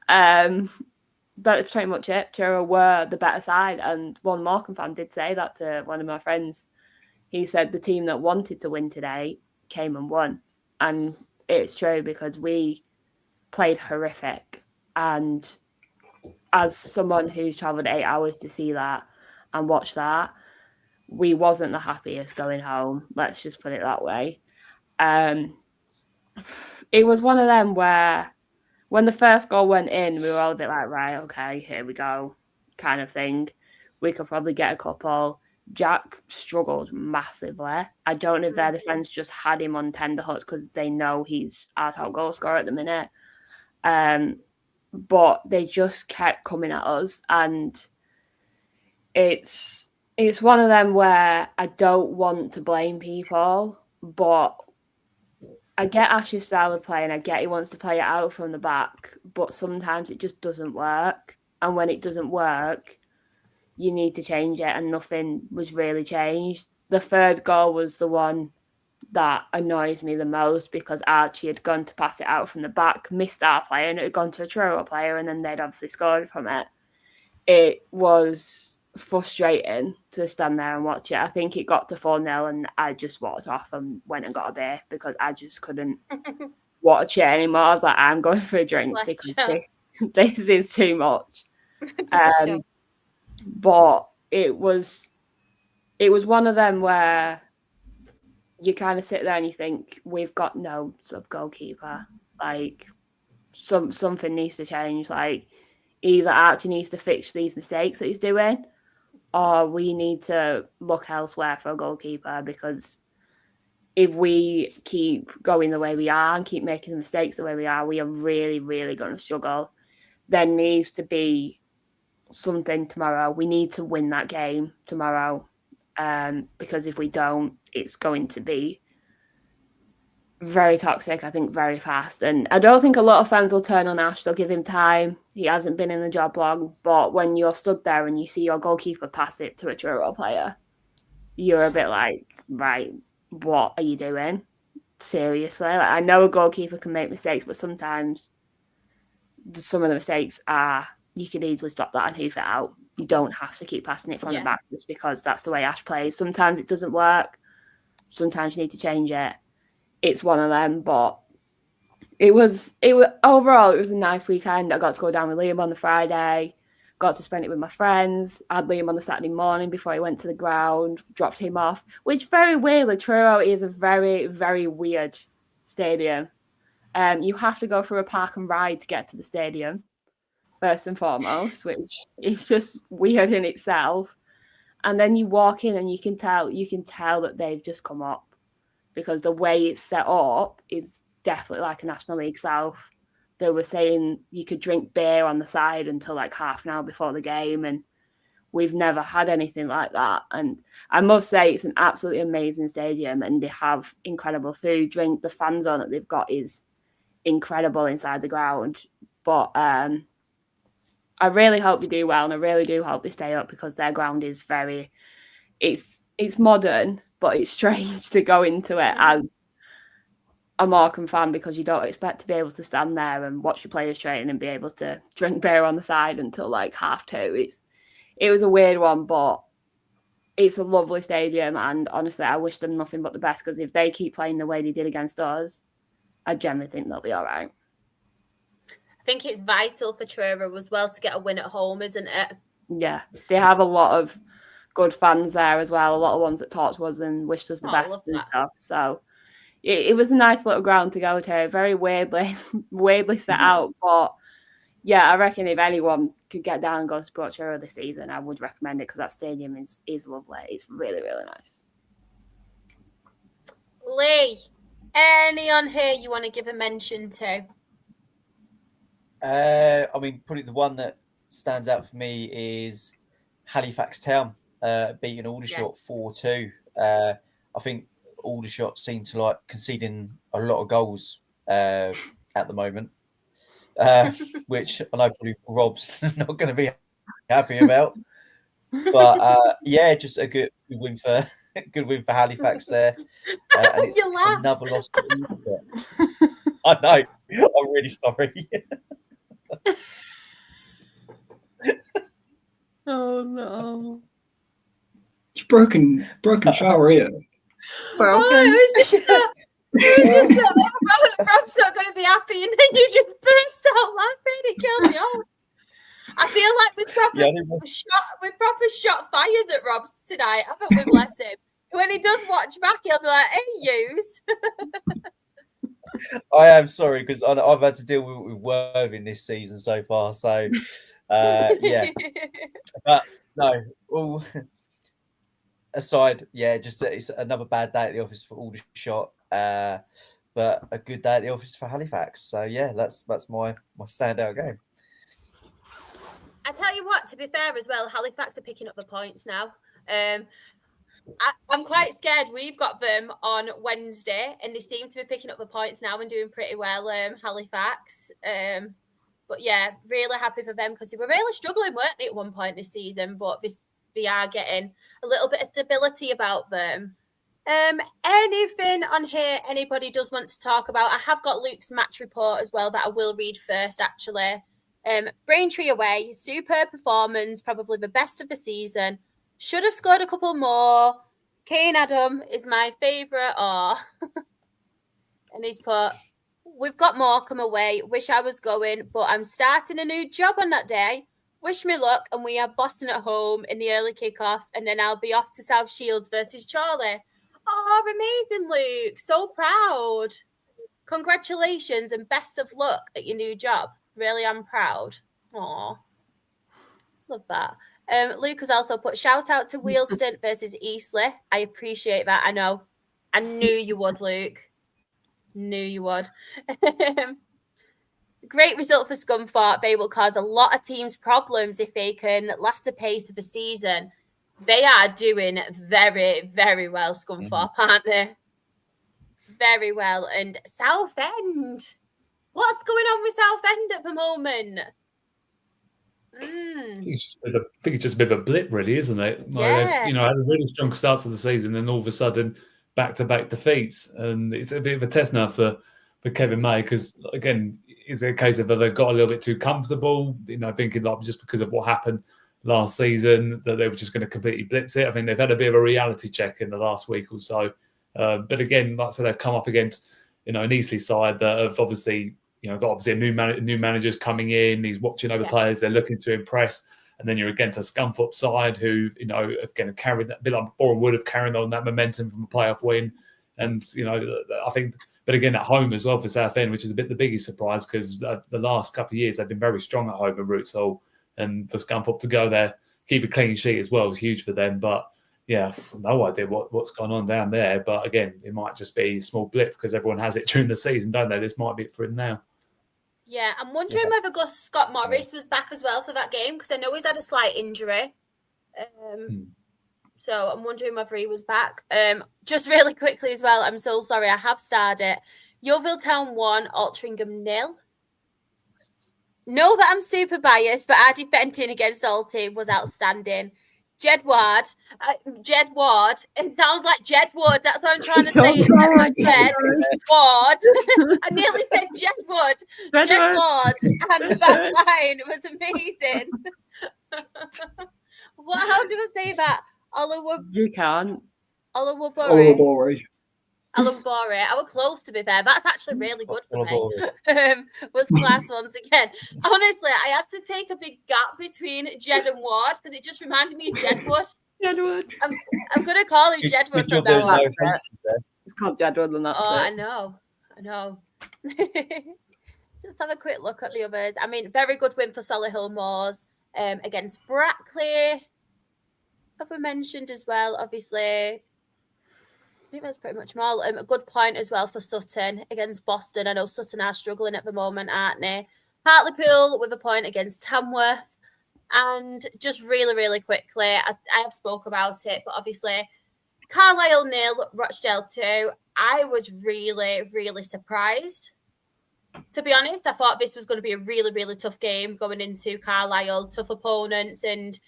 That's pretty much it. Truro were the better side, and one Morecambe fan did say that to one of my friends. He said the team that wanted to win today came and won, and it's true because we played horrific. And as someone who's travelled 8 hours to see that and watch that, we wasn't the happiest going home. Let's just put it that way. It was one of them where when the first goal went in, we were all a bit like, right, okay, here we go, kind of thing. We could probably get a couple. Jack struggled massively. I don't know if their defence just had him on tenterhooks because they know he's our top goal scorer at the minute. But they just kept coming at us, and it's one of them where I don't want to blame people, but I get Ash's style of play and I get he wants to play it out from the back, but sometimes it just doesn't work. And when it doesn't work, you need to change it, and nothing was really changed. The third goal was the one that annoys me the most because Archie had gone to pass it out from the back, missed our player, and it had gone to a Truro player, and then they'd obviously scored from it. It was frustrating to stand there and watch it. I think it got to 4-0 and I just walked off and went and got a beer because I just couldn't watch it anymore. I was like, I'm going for a drink because this is too much. But it was one of them where you kind of sit there and you think, we've got no sub-goalkeeper. Like, something needs to change. Like, either Archie needs to fix these mistakes that he's doing, or we need to look elsewhere for a goalkeeper, because if we keep going the way we are and keep making mistakes the way we are really, really going to struggle. There needs to be something tomorrow. We need to win that game tomorrow, because if we don't, it's going to be very toxic, I think, very fast. And I don't think a lot of fans will turn on Ash. They'll give him time. He hasn't been in the job long. But when you're stood there and you see your goalkeeper pass it to a Truro player, you're a bit like, right, what are you doing? Seriously? Like, I know a goalkeeper can make mistakes, but sometimes some of the mistakes are, you could easily stop that and hoof it out. You don't have to keep passing it from the back just because that's the way Ash plays. Sometimes it doesn't work. Sometimes you need to change it. It's one of them, but it was overall, it was a nice weekend. I got to go down with Liam on the Friday, got to spend it with my friends. I had Liam on the Saturday morning before he went to the ground, dropped him off, which very weirdly, Truro is a very, very weird stadium. You have to go through a park and ride to get to the stadium, first and foremost, which is just weird in itself. And then you walk in and you can tell that they've just come up, because the way it's set up is definitely like a National League South. They were saying you could drink beer on the side until like half an hour before the game, and we've never had anything like that. And I must say, it's an absolutely amazing stadium, and they have incredible food, drink. The fan zone that they've got is incredible inside the ground. But I really hope they do well, and I really do hope they stay up, because their ground is it's modern, but it's strange to go into it as a Morecambe fan, because you don't expect to be able to stand there and watch your players train and be able to drink beer on the side until like 2:30. It was a weird one, but it's a lovely stadium, and honestly, I wish them nothing but the best, because if they keep playing the way they did against us, I generally think they'll be all right. I think it's vital for Truro as well to get a win at home, isn't it? Yeah, they have a lot of good fans there as well. A lot of ones that talked to us and wished us the best and stuff. So it was a nice little ground to go to. Very weirdly set out, but yeah, I reckon if anyone could get down and go to support Truro this season, I would recommend it, because that stadium is lovely. It's really, really nice. Lee, any on here you want to give a mention to? I mean, probably the one that stands out for me is Halifax Town beating Aldershot 4-2. I think Aldershot seem to like conceding a lot of goals at the moment, which I know probably Rob's not going to be happy about. But yeah, just a good win for Halifax there, and it's another loss. I know. I'm really sorry. Oh no. It's broken shower here. Broken. Oh, it was just Rob's not going to be happy, and then you just burst out laughing. It killed me off. I feel like we've proper shot fires at Rob tonight, haven't we? Bless him. When he does watch back, he'll be like, "Hey, yous." I am sorry because I've had to deal with Worthing this season so far. So, yeah. But no, all aside, yeah, just it's another bad day at the office for Aldershot, but a good day at the office for Halifax. So yeah, that's my standout game. I tell you what, to be fair as well, Halifax are picking up the points now. I'm quite scared. We've got them on Wednesday, and they seem to be picking up the points now and doing pretty well, Halifax. But yeah, really happy for them because they were really struggling, weren't they, at one point this season? But they are getting a little bit of stability about them. Anything on here anybody does want to talk about? I have got Luke's match report as well that I will read first, actually. Braintree away, superb performance, probably the best of the season. Should have scored a couple more. Kane Adam is my favourite. And he's put, we've got Morecambe away. Wish I was going, but I'm starting a new job on that day. Wish me luck. And we have Boston at home in the early kickoff. And then I'll be off to South Shields versus Charlie. Oh, amazing, Luke. So proud. Congratulations and best of luck at your new job. Really, I'm proud. Aw. Love that. Luke has also put shout out to Wealdstone versus Eastleigh. I appreciate that. I know. I knew you would, Luke. Knew you would. Great result for Scunthorpe. They will cause a lot of teams problems if they can last the pace of the season. They are doing very, very well, Scunthorpe, aren't they? Very well. And Southend. What's going on with Southend at the moment? I think it's just a bit of a blip, really, isn't it? Yeah. They've, had a really strong start to the season, and all of a sudden, back-to-back defeats, and it's a bit of a test now for Kevin May because, again, is it a case of they've got a little bit too comfortable? Thinking like just because of what happened last season that they were just going to completely blitz it. I think they've had a bit of a reality check in the last week or so. But again, like I said, they've come up against an Eastleigh side that have obviously. Got obviously new managers coming in. He's watching over players. They're looking to impress, and then you're against a Scunthorpe side who have going to carry that bit like Boreham Wood have carried on that momentum from a playoff win, and I think. But again, at home as well for Southend, which is a bit the biggest surprise because the last couple of years they've been very strong at home at Rochdale, and for Scunthorpe to go there, keep a clean sheet as well is huge for them. But yeah, no idea what's going on down there. But again, it might just be a small blip because everyone has it during the season, don't they? This might be it for him now. Yeah, I'm wondering whether Scott Morris was back as well for that game because I know he's had a slight injury. So I'm wondering whether he was back. Just really quickly as well, I'm so sorry, I have starred it. Yeovil Town 1, Altrincham 0. Know that I'm super biased, but our defending against Alty was outstanding. Jed Ward. It sounds like Jed Wood. That's what I'm trying to say. Jed Ward. I nearly said Jed Wood. Jed Ward. And the back line was amazing. How do I say that? You can't. Olawabori. Alambore. I was close, to be fair. That's actually really good for me. Was class once again. Honestly, I had to take a big gap between Jed and Ward because it just reminded me of Jedwood. Jedwood. I'm going to call him Jedwood from now on. It's called Jedwood and that's it. I know. Just have a quick look at the others. I mean, very good win for Solihull Moors against Brackley. Have we mentioned as well, obviously... I think that's pretty much them all. A good point as well for Sutton against Boston. I know Sutton are struggling at the moment, aren't they? Hartlepool with a point against Tamworth. And just really, really quickly, I have spoke about it, but obviously Carlisle 0, Rochdale 2. I was really, really surprised. To be honest, I thought this was going to be a really, really tough game going into Carlisle, tough opponents, and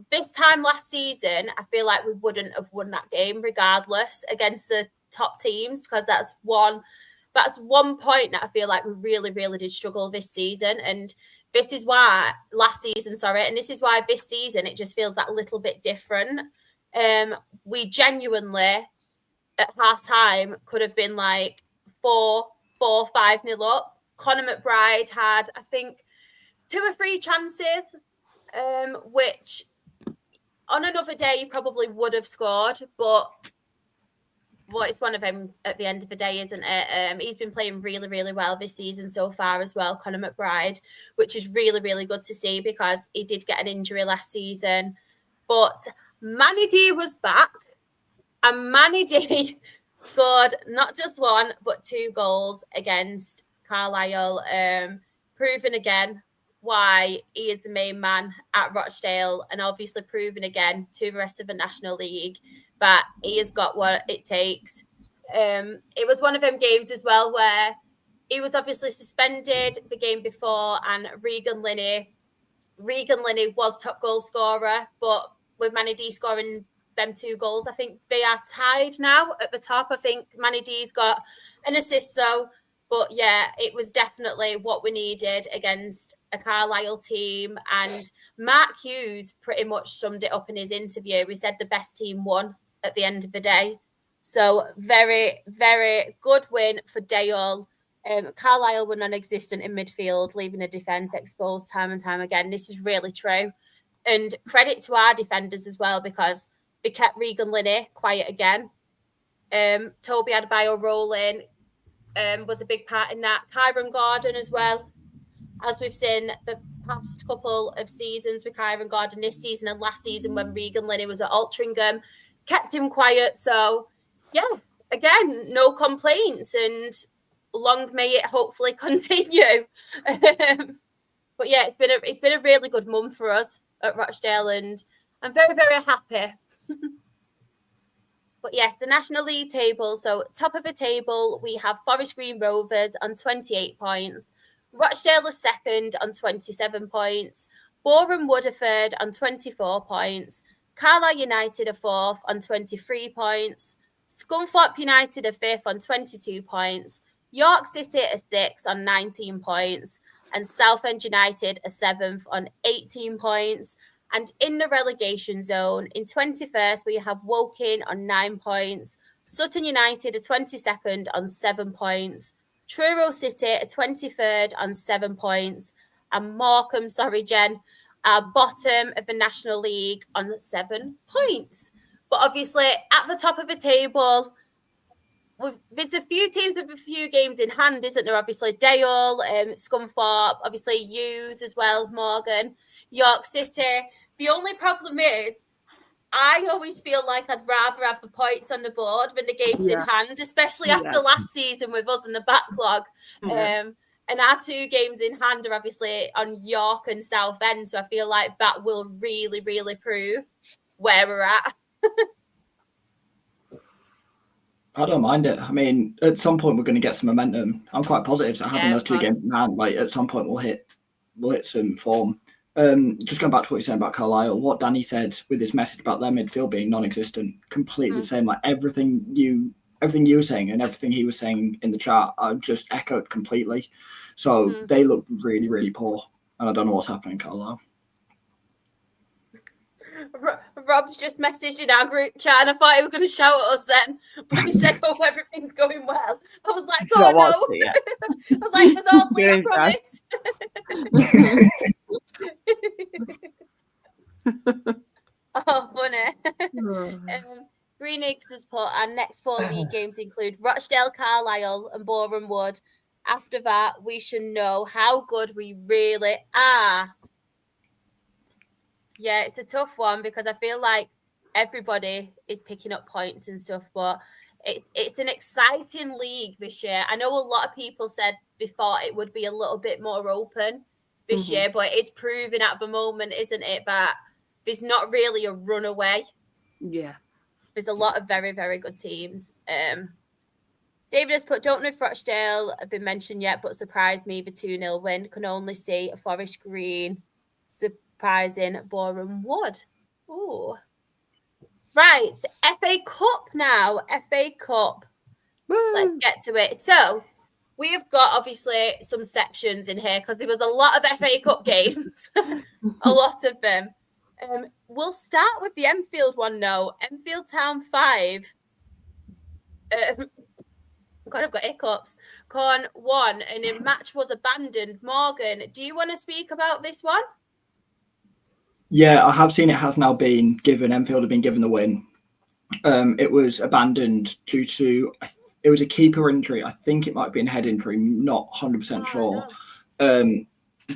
this time last season, I feel like we wouldn't have won that game regardless against the top teams because that's one that's one point that I feel like we really, really did struggle this season. And this is why and this is why this season it just feels that little bit different. We genuinely at half time could have been like 5-0 up. Conor McBride had, I think, 2 or 3 chances, which on another day he probably would have scored, but it's one of them at the end of the day, isn't it? He's been playing really, really well this season so far as well, Conor McBride, which is really, really good to see because he did get an injury last season. But Manny D was back, and Manny D scored not just 1, but 2 goals against Carlisle, proving again why he is the main man at Rochdale, and obviously proving again to the rest of the National League that he has got what it takes. It was one of them games as well where he was obviously suspended the game before, and Regan Linney was top goal scorer, but with Manny D scoring them 2 goals, I think they are tied now at the top. I think Manny D's got an assist, but yeah, it was definitely what we needed against a Carlisle team. And Mark Hughes pretty much summed it up in his interview. He said the best team won at the end of the day. So very, very good win for Dale. Carlisle were non-existent in midfield, leaving the defence exposed time and time again. This is really true. And credit to our defenders as well, because they kept Regan Linney quiet again. Toby Adebayo rolling was a big part in that. Kyron Gordon as well, as we've seen the past couple of seasons with Kyron Gordon this season and last season when Regan Linney was at Altrincham, kept him quiet. So, yeah, again, no complaints, and long may it hopefully continue. But yeah, it's been a really good month for us at Rochdale, and I'm very, very happy. But yes, the National League table. So top of the table, we have Forest Green Rovers on 28 points. Rochdale is second on 27 points. Boreham Wood are third on 24 points. Carlisle United are fourth on 23 points. Scunthorpe United are fifth on 22 points. York City are sixth on 19 points. And Southend United are seventh on 18 points. And in the relegation zone, in 21st, we have Woking on 9 points. Sutton United are 22nd on 7 points. Truro City are 23rd on 7 points. And Morecambe, are bottom of the National League on 7 points. But obviously, at the top of the table, there's a few teams with a few games in hand, isn't there? Obviously, Dale, Scunthorpe, obviously Hughes as well, Morgan, York City. The only problem is I always feel like I'd rather have the points on the board than the games in hand, especially after last season with us in the backlog. And our 2 games in hand are obviously on York and Southend, so I feel like that will really, really prove where we're at. I don't mind it. I mean, at some point we're going to get some momentum. I'm quite positive that having those 2 games in hand, like at some point we'll hit some form. Just going back to what you said about Carlisle, what Danny said with his message about their midfield being non-existent, completely the same. Like everything you were saying and everything he was saying in the chat, I just echoed completely. So they look really, really poor, and I don't know what's happening in Carlisle. Rob's just messaged in our group chat, and I thought he was going to shout at us then, but he said, "Oh, everything's going well." I was like, "Oh no!" I was like, "It was all Leah promise." Oh, funny. Green Eggs has put our next 4 league games include Rochdale, Carlisle, and Boreham Wood. After that, we should know how good we really are. Yeah, it's a tough one because I feel like everybody is picking up points and stuff, but it's an exciting league this year. I know a lot of people said they thought it would be a little bit more open this year, but it's proving at the moment, isn't it, that there's not really a runaway. Yeah. There's a lot of very, very good teams. David has put, don't know if Rochdale have been mentioned yet, but surprised me, the 2-0 win. Can only see a Forest Green surprising Boreham Wood. Ooh. Right, FA Cup now. FA Cup. Woo. Let's get to it. So, we have got obviously some sections in here because there was a lot of FA Cup games, a lot of them. We'll start with the Enfield one now. Enfield Town 5. God, I've got hiccups. Corn 1, and a match was abandoned. Morgan, do you want to speak about this one? Yeah, I have seen it has now been given. Enfield have been given the win. It was abandoned due to it was a keeper injury. I think it might be a head injury. Not 100% sure. No.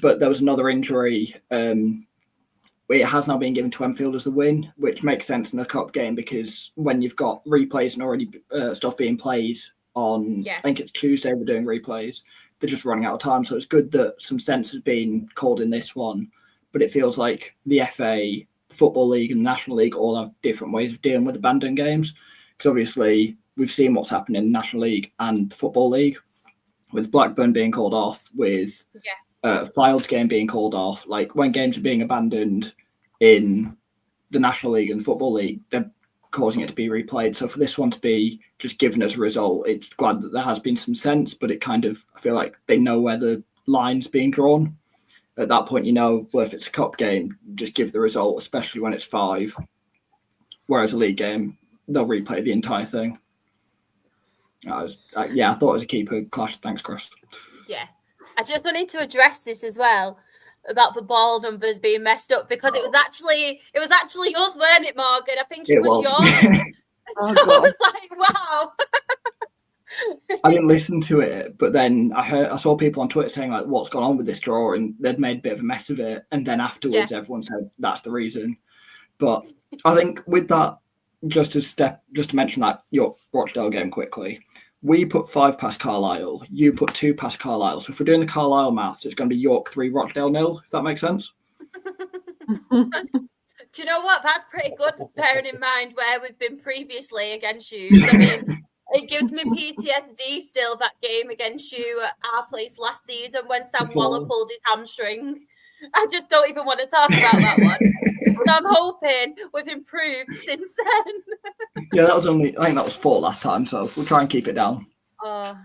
But there was another injury. It has now been given to Enfield as the win, which makes sense in a cup game because when you've got replays and already stuff being played on, I think it's Tuesday, they're doing replays. They're just running out of time. So it's good that some sense has been called in this one. But it feels like the FA, Football League and the National League all have different ways of dealing with abandoned games. Because obviously we've seen what's happened in the National League and the Football League with Blackburn being called off, with Fylde's game being called off. Like when games are being abandoned in the National League and Football League, they're causing it to be replayed. So for this one to be just given as a result, it's glad that there has been some sense, but it kind of, I feel like they know where the line's being drawn. At that point, well, if it's a cup game, just give the result, especially when it's 5. Whereas a league game, they'll replay the entire thing. I thought it was a keeper clash. Thanks, Chris. Yeah. I just wanted to address this as well about the ball numbers being messed up because it was actually us, weren't it, Morgan? I think it was yours. Oh, So I God. was like, wow. I didn't listen to it, but then I saw people on Twitter saying like, "What's gone on with this draw?" and they'd made a bit of a mess of it. And then afterwards, everyone said that's the reason. But I think with that, just to mention that York Rochdale game quickly, we put 5 past Carlisle. You put 2 past Carlisle. So if we're doing the Carlisle maths, it's going to be York 3, Rochdale 0. If that makes sense. Do you know what? That's pretty good, bearing in mind where we've been previously against you. I mean, it gives me PTSD still, that game against you at our place last season when Sam Waller pulled his hamstring. I just don't even want to talk about that one. So I'm hoping we've improved since then. Yeah, I think that was 4 last time, so we'll try and keep it down. Oh,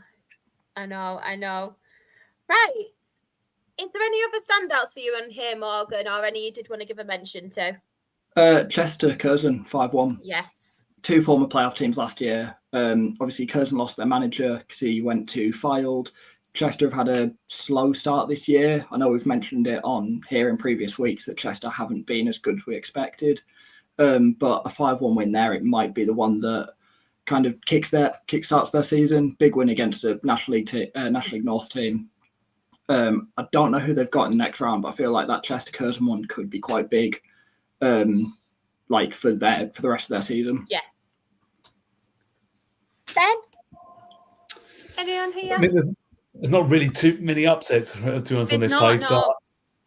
I know. Right. Is there any other standouts for you in here, Morgan, or any you did want to give a mention to? Chester, Curzon, 5-1. Yes. 2 former playoff teams last year. Obviously, Curzon lost their manager because he went to Fylde. Chester have had a slow start this year. I know we've mentioned it on here in previous weeks that Chester haven't been as good as we expected. But a 5-1 win there, it might be the one that kind of kickstarts their season. Big win against a National League North team. I don't know who they've got in the next round, but I feel like that Chester Curzon one could be quite big. Like for the rest of their season. Yeah. Ben? Anyone here? I mean, there's not really too many upsets to us on this not, page, no. but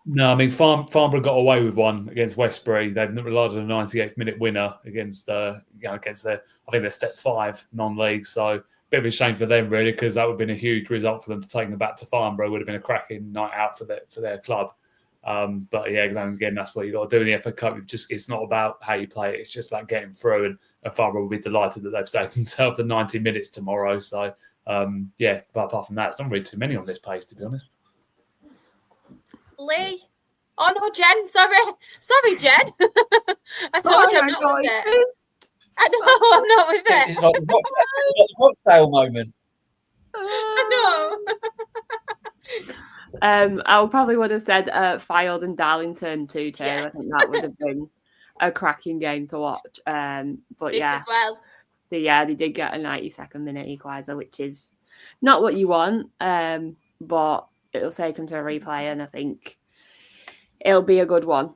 no, I mean Farnborough got away with one against Westbury. They've relied on a 98th minute winner against against their, I think they're step 5 non-league. So bit of a shame for them really, because that would have been a huge result for them to take them back to Farnborough. Would have been a cracking night out for their club. But yeah, again, that's what you got to do in the FA Cup. It's not about how you play it; it's just about getting through. And Farnborough will be delighted that they've saved themselves to 90 minutes tomorrow. So but apart from that, it's not really too many on this page, to be honest. Lee? Oh no, Jen. Sorry, Jen. I told you I'm not with it. I know I'm not with it. It's like the Rochdale moment. I know. I probably would have said Fylde and Darlington 2-2. Yeah. I think that would have been a cracking game to watch. But This yeah, as well. they did get a 92nd minute equaliser, which is not what you want. But it'll take them to a replay, and I think it'll be a good one.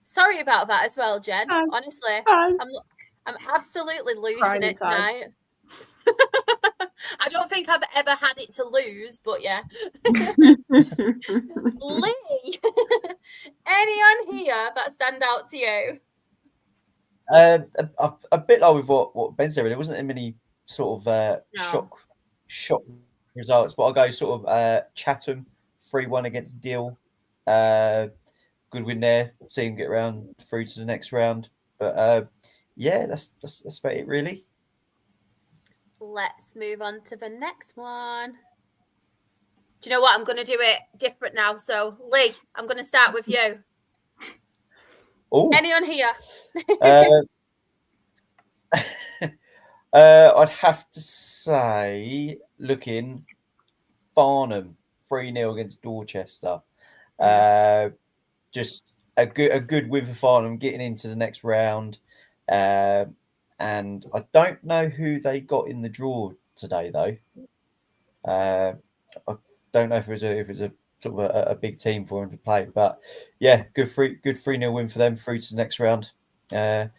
Sorry about that as well, Jen. Honestly, I'm absolutely losing Crying it inside. tonight. I don't think I've ever had it to lose, but yeah. Lee, anyone here that stand out to you? A bit like with what Ben said, there wasn't many sort of shock results, but I'll go sort of Chatham 3-1 against Deal. Good win there. See him get through to the next round. But yeah, that's about it really. Let's move on to the next one. Do you know what? I'm going to do it different now. So, Lee, I'm going to start with you. Oh, Anyone here? I'd have to say, looking, Farnham 3-0 against Dorchester. Just a good win for Farnham, getting into the next round. And I don't know who they got in the draw today, though. I don't know if it's a sort of a big team for them to play, but yeah, good 3-0 win for them through to the next round. And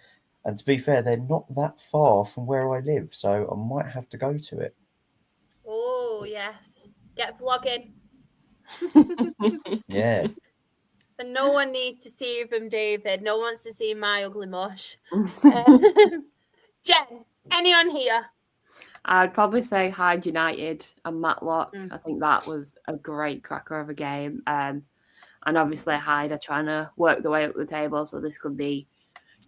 to be fair, they're not that far from where I live, so I might have to go to it. Oh, yes. Get vlogging. Yeah. And no one needs to see them, David. No one wants to see my ugly mush. Jen, anyone here? I'd probably say Hyde United and Matlock. I think that was a great cracker of a game. And obviously Hyde are trying to work their way up the table, so this could be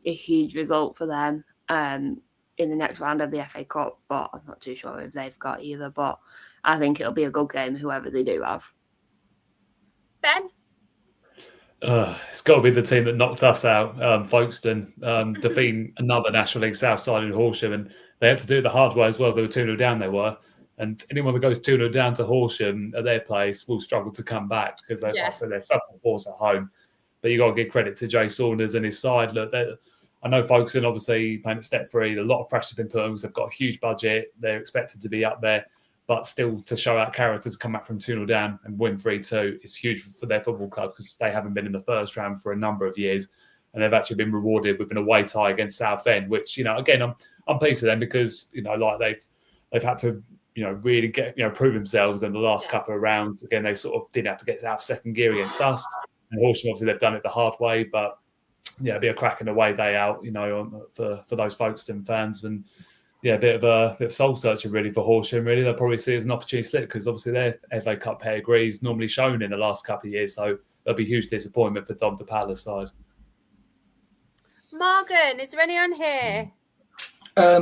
a huge result for them in the next round of the FA Cup, but I'm not too sure if they've got either. But I think it'll be a good game, whoever they do have. Ben? It's got to be the team that knocked us out, Folkestone, defeating another National League South side in Horsham, and they had to do it the hard way as well. They were 2-0 down, they were. And anyone that goes 2-0 down to Horsham at their place will struggle to come back because they're such a force at home. But you got to give credit to Jay Saunders and his side. Look, I know Folkestone obviously playing at step 3. A lot of pressure has been put on because they've got a huge budget. They're expected to be up there. But still, to show out characters, come back from 2-0 down and win 3-2 is huge for their football club because they haven't been in the first round for a number of years. And they've actually been rewarded with an away tie against Southend, which, again, I'm pleased with them because, like they've had to, really get, prove themselves in the last couple of rounds. Again, they sort of did have to get out of second gear against us. And Horsham, obviously, they've done it the hard way. But, yeah, it'd be a cracking away day out, for those Folkestone fans. And, yeah, a bit of soul searching, really, for Horsham, really. They'll probably see it as an opportunity slip because, obviously, their FA Cup pedigree is normally shown in the last couple of years. So, there'll be huge disappointment for Dom DePala's side. Morgan, is there anyone here? Sorry,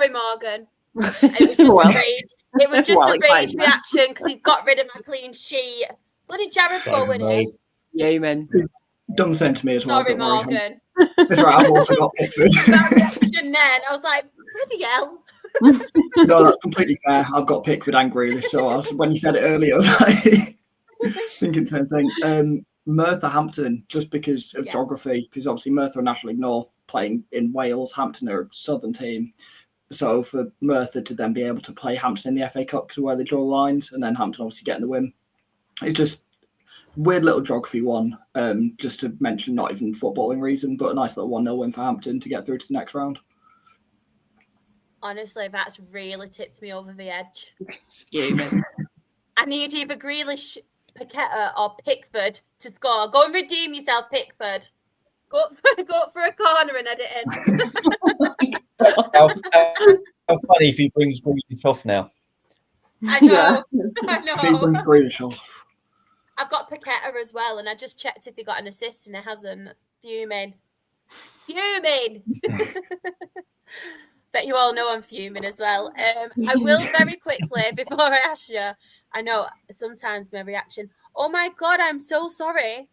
Morgan. It was just a rage. It was just a rage reaction because he's got rid of my clean sheet. Bloody Jared Bowen. Yeah, man. Done the same to me as well. Sorry, Morgan. That's right. I've also got Pickford. That reaction then, I was like, bloody hell. No, that's completely fair. I've got Pickford and Grealish. So when you said it earlier, I was like thinking the same thing. Merthyr Hampton, just because of geography, because obviously Merthyr are National League North playing in Wales. Hampton are a southern team. So for Merthyr to then be able to play Hampton in the FA Cup because of where they draw lines, and then Hampton obviously getting the win. It's just weird little geography one, just to mention, not even footballing reason, but a nice little 1-0 win for Hampton to get through to the next round. Honestly, that's really tipped me over the edge. Yeah, I need either Grealish, Paqueta or Pickford to score. Go and redeem yourself, Pickford. Go for a corner and edit in. How funny if he brings Grealish off now. I know. I know. If he brings Grealish off. I've got Paqueta as well, and I just checked if he got an assist, and it hasn't. Fuming. Bet you all know I'm fuming as well. I will very quickly, before I ask you, I know sometimes my reaction, oh my God, I'm so sorry.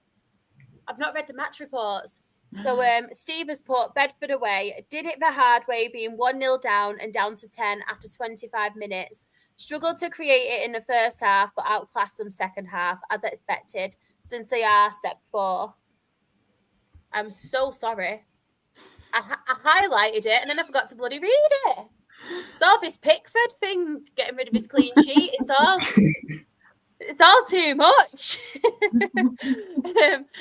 I've not read the match reports. So Steve has put Bedford away, did it the hard way, being 1-0 down and down to 10 after 25 minutes. Struggled to create it in the first half, but outclassed them second half, as expected, since they are step 4. I'm so sorry. I highlighted it and then I forgot to bloody read it. It's all this Pickford thing, getting rid of his clean sheet. It's all too much.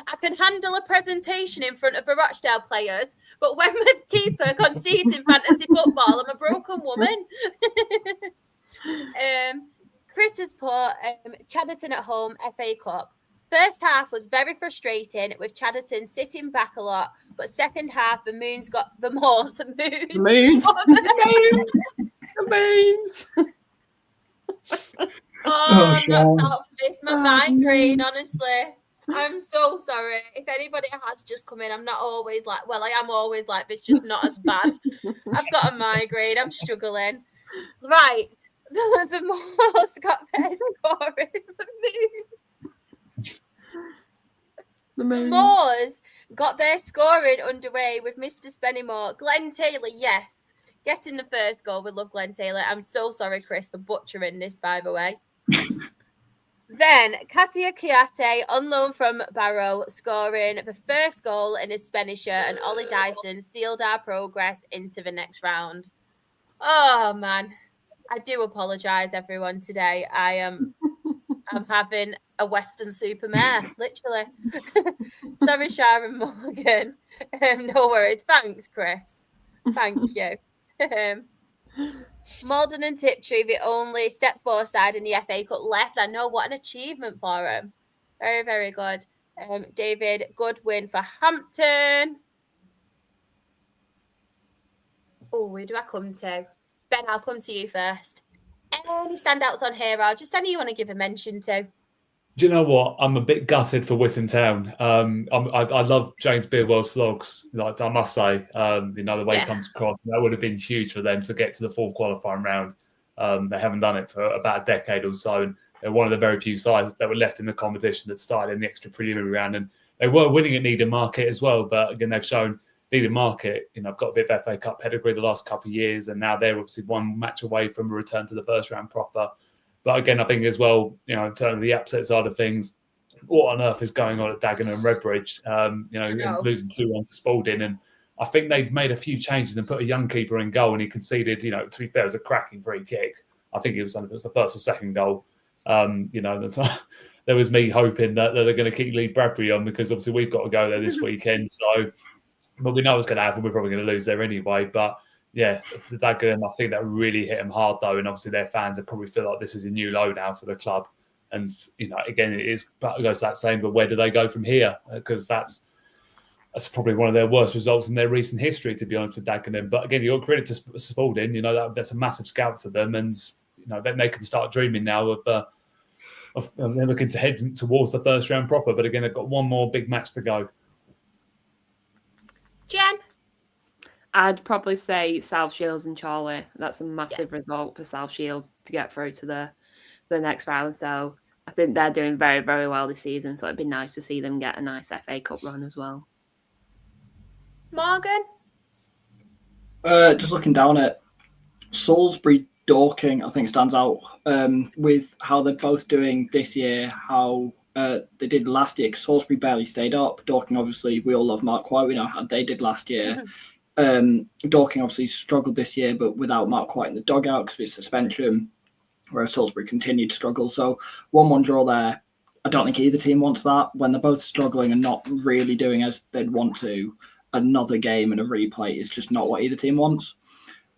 I can handle a presentation in front of the Rochdale players, but when the keeper concedes in fantasy football, I'm a broken woman. Chris has put Chadderton at home, FA Cup. First half was very frustrating with Chadderton sitting back a lot, but second half the Moons got the Moors. The Moons. Oh, I'm not out for this. My migraine, honestly. I'm so sorry. If anybody has just come in, I'm not always like, well, I am always like this, just not as bad. I've got a migraine. I'm struggling. Right. The Moors got their scoring. The The Moors got their scoring underway with Mr. Spennymoor. Glenn Taylor, yes. Getting the first goal. We love Glenn Taylor. I'm so sorry, Chris, for butchering this, by the way. Then Katia Kiate, on loan from Barrow, scoring the first goal in his Spenisher, and Ollie Dyson sealed our progress into the next round. Oh, man. I do apologise, everyone, today. I'm having a Western supermare, literally. Sorry, Sharon Morgan. No worries. Thanks, Chris. Thank you. Malden and Tiptree, the only step four side in the FA Cup left. I know, what an achievement for them. Very, very good. David, good win for Hampton. Oh, where do I come to? Ben, I'll come to you first. Any standouts on here, or just any you want to give a mention to? Do you know what? I'm a bit gutted for Witham Town. I love James Beardwell's vlogs. Like, I must say, the way he comes across, that would have been huge for them to get to the full qualifying round. They haven't done it for about a decade or so, and they're one of the very few sides that were left in the competition that started in the extra preliminary round, and they were winning at Needham Market as well. But again, they've shown Needham Market, I've got a bit of FA Cup pedigree the last couple of years, and now they're obviously one match away from a return to the first round proper. But again, I think as well, in terms of the upset side of things, what on earth is going on at Dagenham and Redbridge? Losing 2-1 to Spalding. And I think they've made a few changes and put a young keeper in goal, and he conceded, to be fair, it was a cracking free kick. I think it was the first or second goal. There was me hoping that they're going to keep Lee Bradbury on, because obviously we've got to go there this weekend. But we know what's going to happen. We're probably going to lose there anyway. But yeah, for Dagenham, I think that really hit them hard though, and obviously their fans will probably feel like this is a new low now for the club. And again, it goes that same. But where do they go from here? Because that's probably one of their worst results in their recent history, to be honest with Dagenham. But again, you got credit to Spalding. That's a massive scout for them, and then they can start dreaming now of they're looking to head towards the first round proper. But again, they've got one more big match to go. Jen? I'd probably say South Shields and Charlie. That's a massive result for South Shields to get through to the next round. So I think they're doing very, very well this season. So it'd be nice to see them get a nice FA Cup run as well. Morgan? Just looking down at Salisbury Dorking, I think stands out with how they're both doing this year, how they did last year. Salisbury barely stayed up. Dorking, obviously, we all love Mark White. We know how they did last year. Mm-hmm. Dorking obviously struggled this year, but without Mark White in the dugout because of his suspension, whereas Salisbury continued to struggle. So 1-1 draw there. I don't think either team wants that. When they're both struggling and not really doing as they'd want to, another game and a replay is just not what either team wants.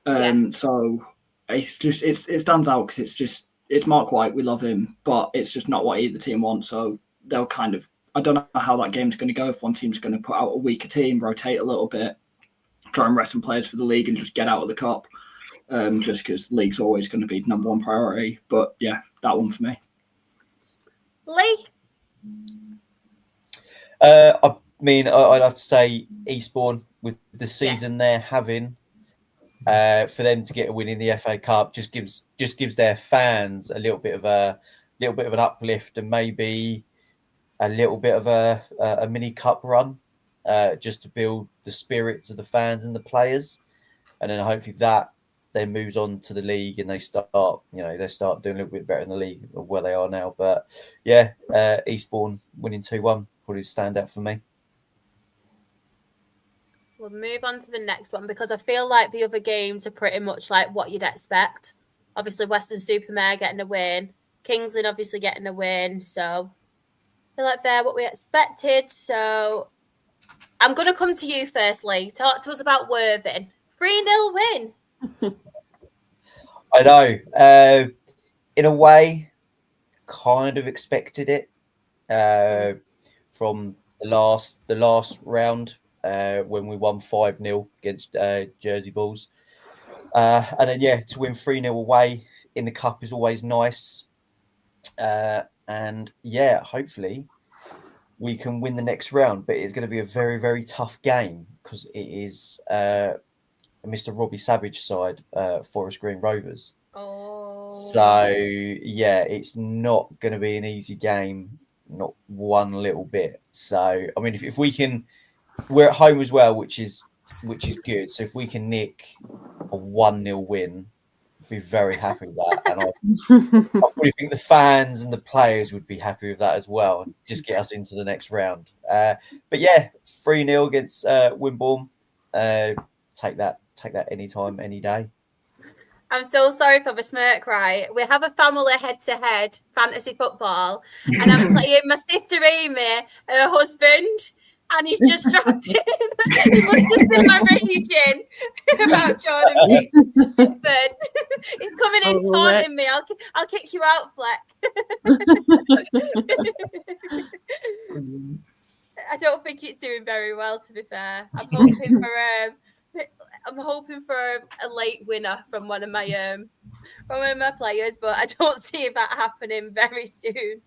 So it's just it stands out because it's Mark White. We love him, but it's just not what either team wants. So they'll kind of, I don't know how that game's going to go. If one team's going to put out a weaker team, rotate a little bit, try and rest some players for the league and just get out of the cup, just because the league's always going to be number one priority. But yeah, that one for me. Lee? I mean, I'd have to say Eastbourne, with the season they're having, for them to get a win in the FA Cup just gives their fans a little bit of an uplift, and maybe a little bit of a mini cup run, just to build the spirits of the fans and the players, and then hopefully that then moves on to the league and they start doing a little bit better in the league of where they are now. But yeah, Eastbourne winning 2-1 probably stand out for me. We'll move on to the next one because I feel like the other games are pretty much like what you'd expect. Obviously, Western-super-Mare getting a win. Kingsland obviously getting a win. So I feel like they're what we expected. So I'm going to come to you first, Lee. Talk to us about Worthing. 3-0 win. I know. In a way, kind of expected it from the last round. When we won 5-0 against Jersey Bulls. And then, to win 3-0 away in the Cup is always nice. And, hopefully we can win the next round. But it's going to be a very, very tough game because it is a Mr. Robbie Savage side, Forest Green Rovers. Oh. So yeah, it's not going to be an easy game, not one little bit. So I mean, if we can, we're at home as well, which is good. So if we can nick a 1-0 win, I'd be very happy with that. And I probably think the fans and the players would be happy with that as well. And just get us into the next round. But yeah, 3-0 against Wimborne. Take that anytime, any day. I'm so sorry for the smirk, right? We have a family head-to-head fantasy football, and I'm playing my sister Amy, her husband, and he's just dropped in. He must have seen my raging about Jordan Pickford. He's coming in taunting me. I'll kick you out, Fleck. I don't think it's doing very well, to be fair. I'm hoping for a late winner from one of my players, but I don't see that happening very soon.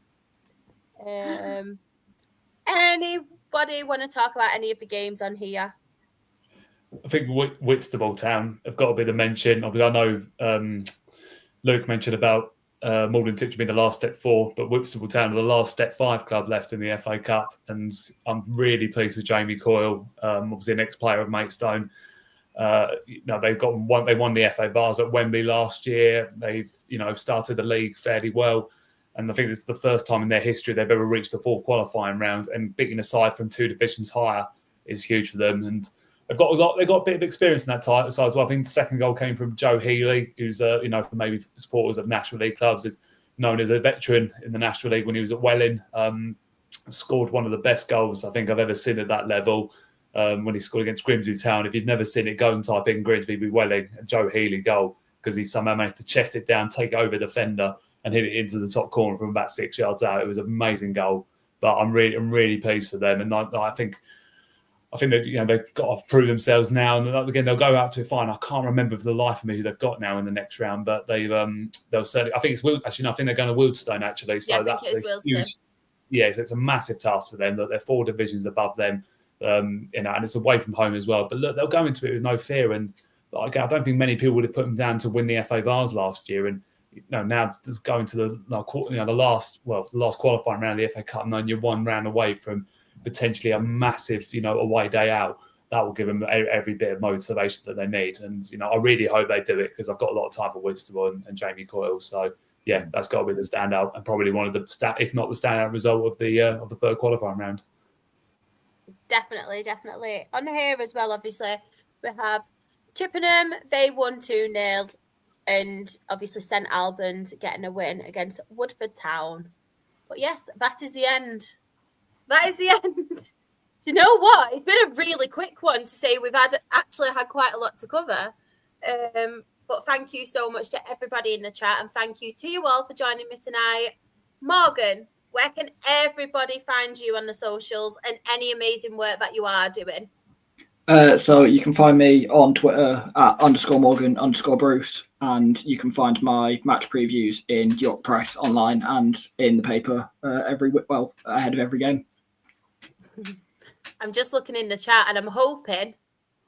Anybody want to talk about any of the games on here? I think Whitstable Town have got a bit of mention. I know Luke mentioned about Malden Tiptree being the last step 4, but Whitstable Town are the last step 5 club left in the FA Cup, and I'm really pleased with Jamie Coyle, obviously an ex-player of Maidstone. They won the FA Vase at Wembley last year. They've started the league fairly well, and I think this is the first time in their history they've ever reached the 4th qualifying round. And beating a side from 2 divisions higher is huge for them. And they've got a bit of experience in that side as well. I think the second goal came from Joe Healy, who's for maybe supporters of National League clubs, is known as a veteran in the National League when he was at Welling. Scored one of the best goals I think I've ever seen at that level. When he scored against Grimsby Town. If you've never seen it, go and type in Grimsby v Welling, a Joe Healy goal, because he somehow managed to chest it down, take over the defender, and hit it into the top corner from about 6 yards out. It was an amazing goal. But I'm really pleased for them, and I think that they've got to prove themselves now. And again, they'll go out to a final. I can't remember for the life of me who they've got now in the next round, but they'll certainly. I think it's I think they're going to Wildstone actually. So that's a huge. Yeah, so it's a massive task for them. That they're 4 divisions above them. And it's away from home as well. But look, they'll go into it with no fear. And I don't think many people would have put them down to win the FA Vase last year. And now it's going to the last qualifying round of the FA Cup, and then you're 1 round away from potentially a massive away day out. That will give them every bit of motivation that they need. And I really hope they do it, because I've got a lot of time for Whitstable and Jamie Coyle. So yeah, that's got to be the standout, and probably one of the if not the standout result of the 3rd qualifying round. Definitely. On here as well, obviously, we have Chippenham. They won 2-0, and obviously St Albans getting a win against Woodford Town. But yes, that is the end. That is the end. Do you know what? It's been a really quick one to say. We've actually had quite a lot to cover. But thank you so much to everybody in the chat, and thank you to you all for joining me tonight. Morgan, where can everybody find you on the socials and any amazing work that you are doing? So you can find me on Twitter at _Morgan_Bruce, and you can find my match previews in York Press online and in the paper ahead of every game. I'm just looking in the chat, and I'm hoping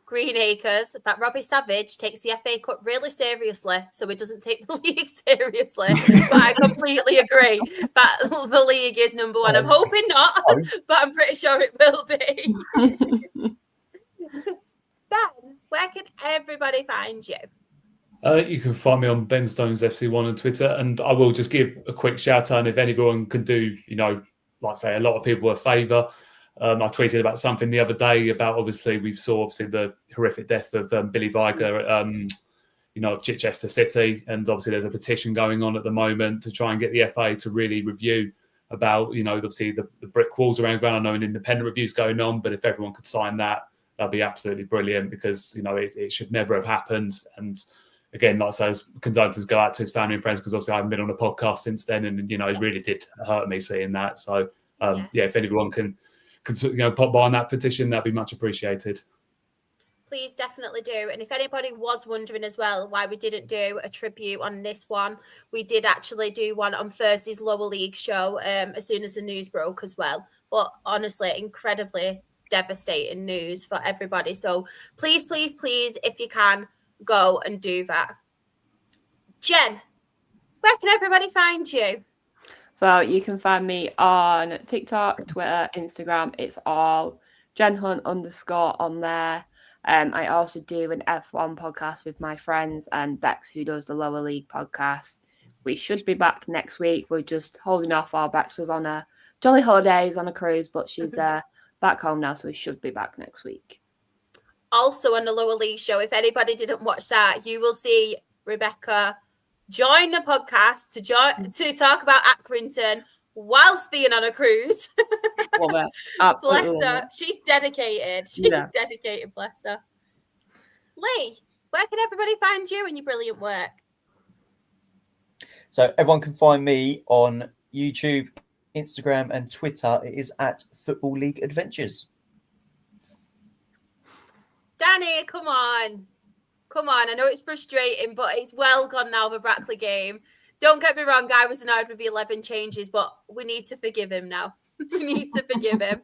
Greenacres that Robbie Savage takes the FA Cup really seriously, so he doesn't take the league seriously. But I completely agree that the league is number 1. I'm hoping not, but I'm pretty sure it will be. Ben, where can everybody find you? You can find me on Ben Stones FC1 on Twitter, and I will just give a quick shout out. And if anyone can do, like say a lot of people a favour. I tweeted about something the other day about we saw the horrific death of Billy Viger, of Chichester City, and obviously there's a petition going on at the moment to try and get the FA to really review about obviously the brick walls around the ground. I know an independent review's going on, but if everyone could sign that, that'd be absolutely brilliant, because it should never have happened. And again, like I say, condolences go out to his family and friends, because obviously I haven't been on a podcast since then, and it really did hurt me seeing that. So if anyone can pop by on that petition, that'd be much appreciated. Please definitely do. And if anybody was wondering as well why we didn't do a tribute on this one, we did actually do one on Thursday's lower league show as soon as the news broke as well. But honestly, incredibly devastating news for everybody. So please, please, please, if you can, go and do that. Jen, where can everybody find you? So you can find me on TikTok, Twitter, Instagram. It's all JenHunt _ on there. I also do an F1 podcast with my friends and Bex, who does the Lower League podcast. We should be back next week. We're just holding off. Our Bex was on a jolly holidays on a cruise, but she's back home now, so we should be back next week. Also on the Lower League show, if anybody didn't watch that, you will see Rebecca join the podcast to talk about Accrington whilst being on a cruise. Love it. Absolutely. Bless her. She's dedicated. Dedicated, bless her. Lee, where can everybody find you and your brilliant work? So everyone can find me on YouTube, Instagram and Twitter. It is at Football League Adventures. Danny, come on. I know it's frustrating, but it's well gone now, the Brackley game. Don't get me wrong, I was annoyed with the 11 changes, but we need to forgive him now. We need to forgive him.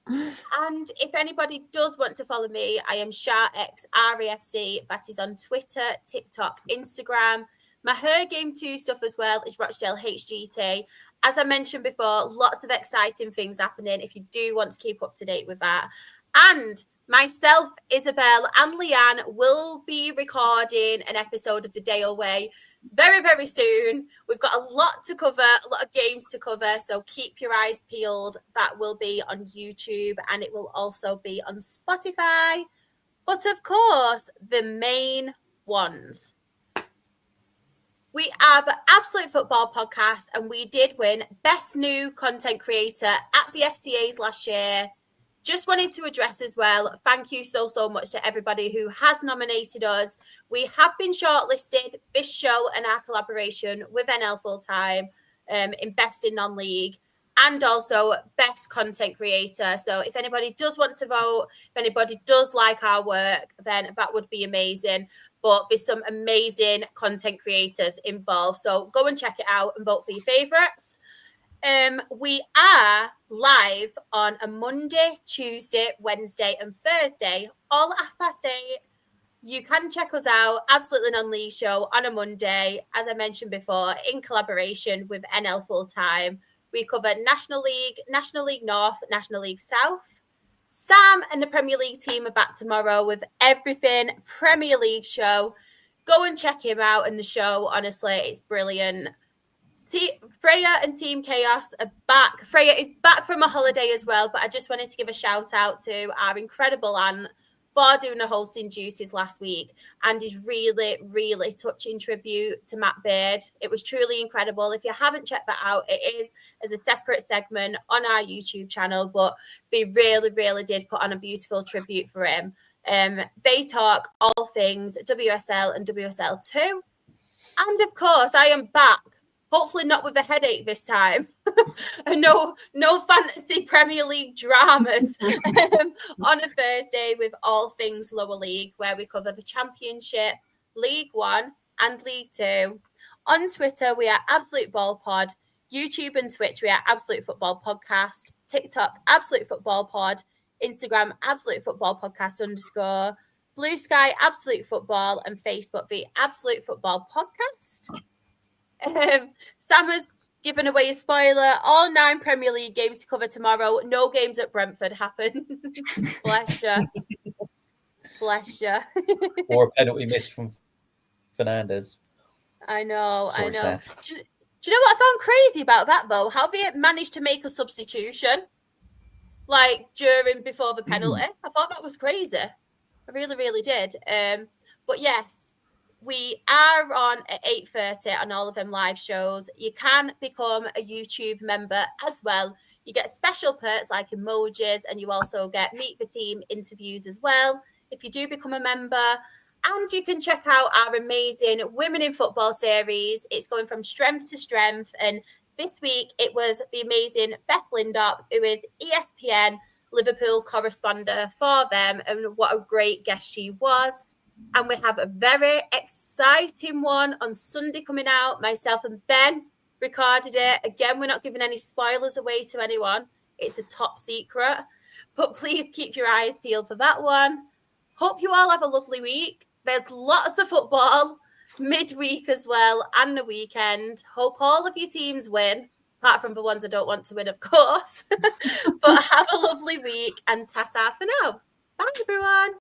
And if anybody does want to follow me, I am SharXRAFC. That is on Twitter, TikTok, Instagram. My Her Game 2 stuff as well is Rochdale HGT. As I mentioned before, lots of exciting things happening if you do want to keep up to date with that. And myself, Isabel and Leanne will be recording an episode of The Day Away very, very soon. We've got a lot to cover, a lot of games to cover, so keep your eyes peeled. That will be on YouTube and it will also be on Spotify. But of course, the main ones. We have Absolute Football Podcast and we did win Best New Content Creator at the FCAs last year. Just wanted to address as well, thank you so much to everybody who has nominated us. We have been shortlisted, this show and our collaboration with NL Fulltime in Best in Non-League and also Best Content Creator. So if anybody does want to vote, if anybody does like our work, then that would be amazing. But there's some amazing content creators involved. So go and check it out and vote for your favourites. We are live on a Monday, Tuesday, Wednesday and Thursday, all at 8:30. You can check us out, Absolutely Non-League Show on a Monday, as I mentioned before, in collaboration with NL Fulltime. We cover National League North, National League South. Sam and the Premier League team are back tomorrow with everything Premier League show. Go and check him out in the show. Honestly, it's brilliant. Freya and Team Chaos are back. Freya is back from a holiday as well, but I just wanted to give a shout out to our incredible aunt for doing the hosting duties last week and is really, really touching tribute to Matt Beard. It was truly incredible. If you haven't checked that out, it is as a separate segment on our YouTube channel, but they really, really did put on a beautiful tribute for him. They talk all things WSL and WSL2. And of course, I am back. Hopefully not with a headache this time. And no fantasy Premier League dramas on a Thursday with all things Lower League, where we cover the Championship, League One and League Two. On Twitter, we are Absolute Ball Pod. YouTube and Twitch, we are Absolute Football Podcast. TikTok, Absolute Football Pod. Instagram, Absolute Football Podcast _ Blue Sky, Absolute Football. And Facebook, the Absolute Football Podcast. Sam has given away a spoiler. All 9 Premier League games to cover tomorrow. No games at Brentford happen. Bless you. Bless you. Or a penalty miss from Fernandez. I know. Sorry, I know. Sam. Do you know what I found crazy about that, though? How they managed to make a substitution, before the penalty. I thought that was crazy. I really, really did. But yes, we are on at 8:30 on all of them live shows. You can become a YouTube member as well. You get special perks like emojis, and you also get Meet the Team interviews as well if you do become a member. And you can check out our amazing Women in Football series. It's going from strength to strength. And this week it was the amazing Beth Lindop, who is ESPN Liverpool correspondent for them. And what a great guest she was. And we have a very exciting one on Sunday coming out. Myself and Ben recorded it. Again, we're not giving any spoilers away to anyone. It's a top secret. but please keep your eyes peeled for that one. Hope you all have a lovely week. There's lots of football midweek as well and the weekend. Hope all of your teams win, apart from the ones I don't want to win, of course. But have a lovely week and ta-ta for now. Bye, everyone.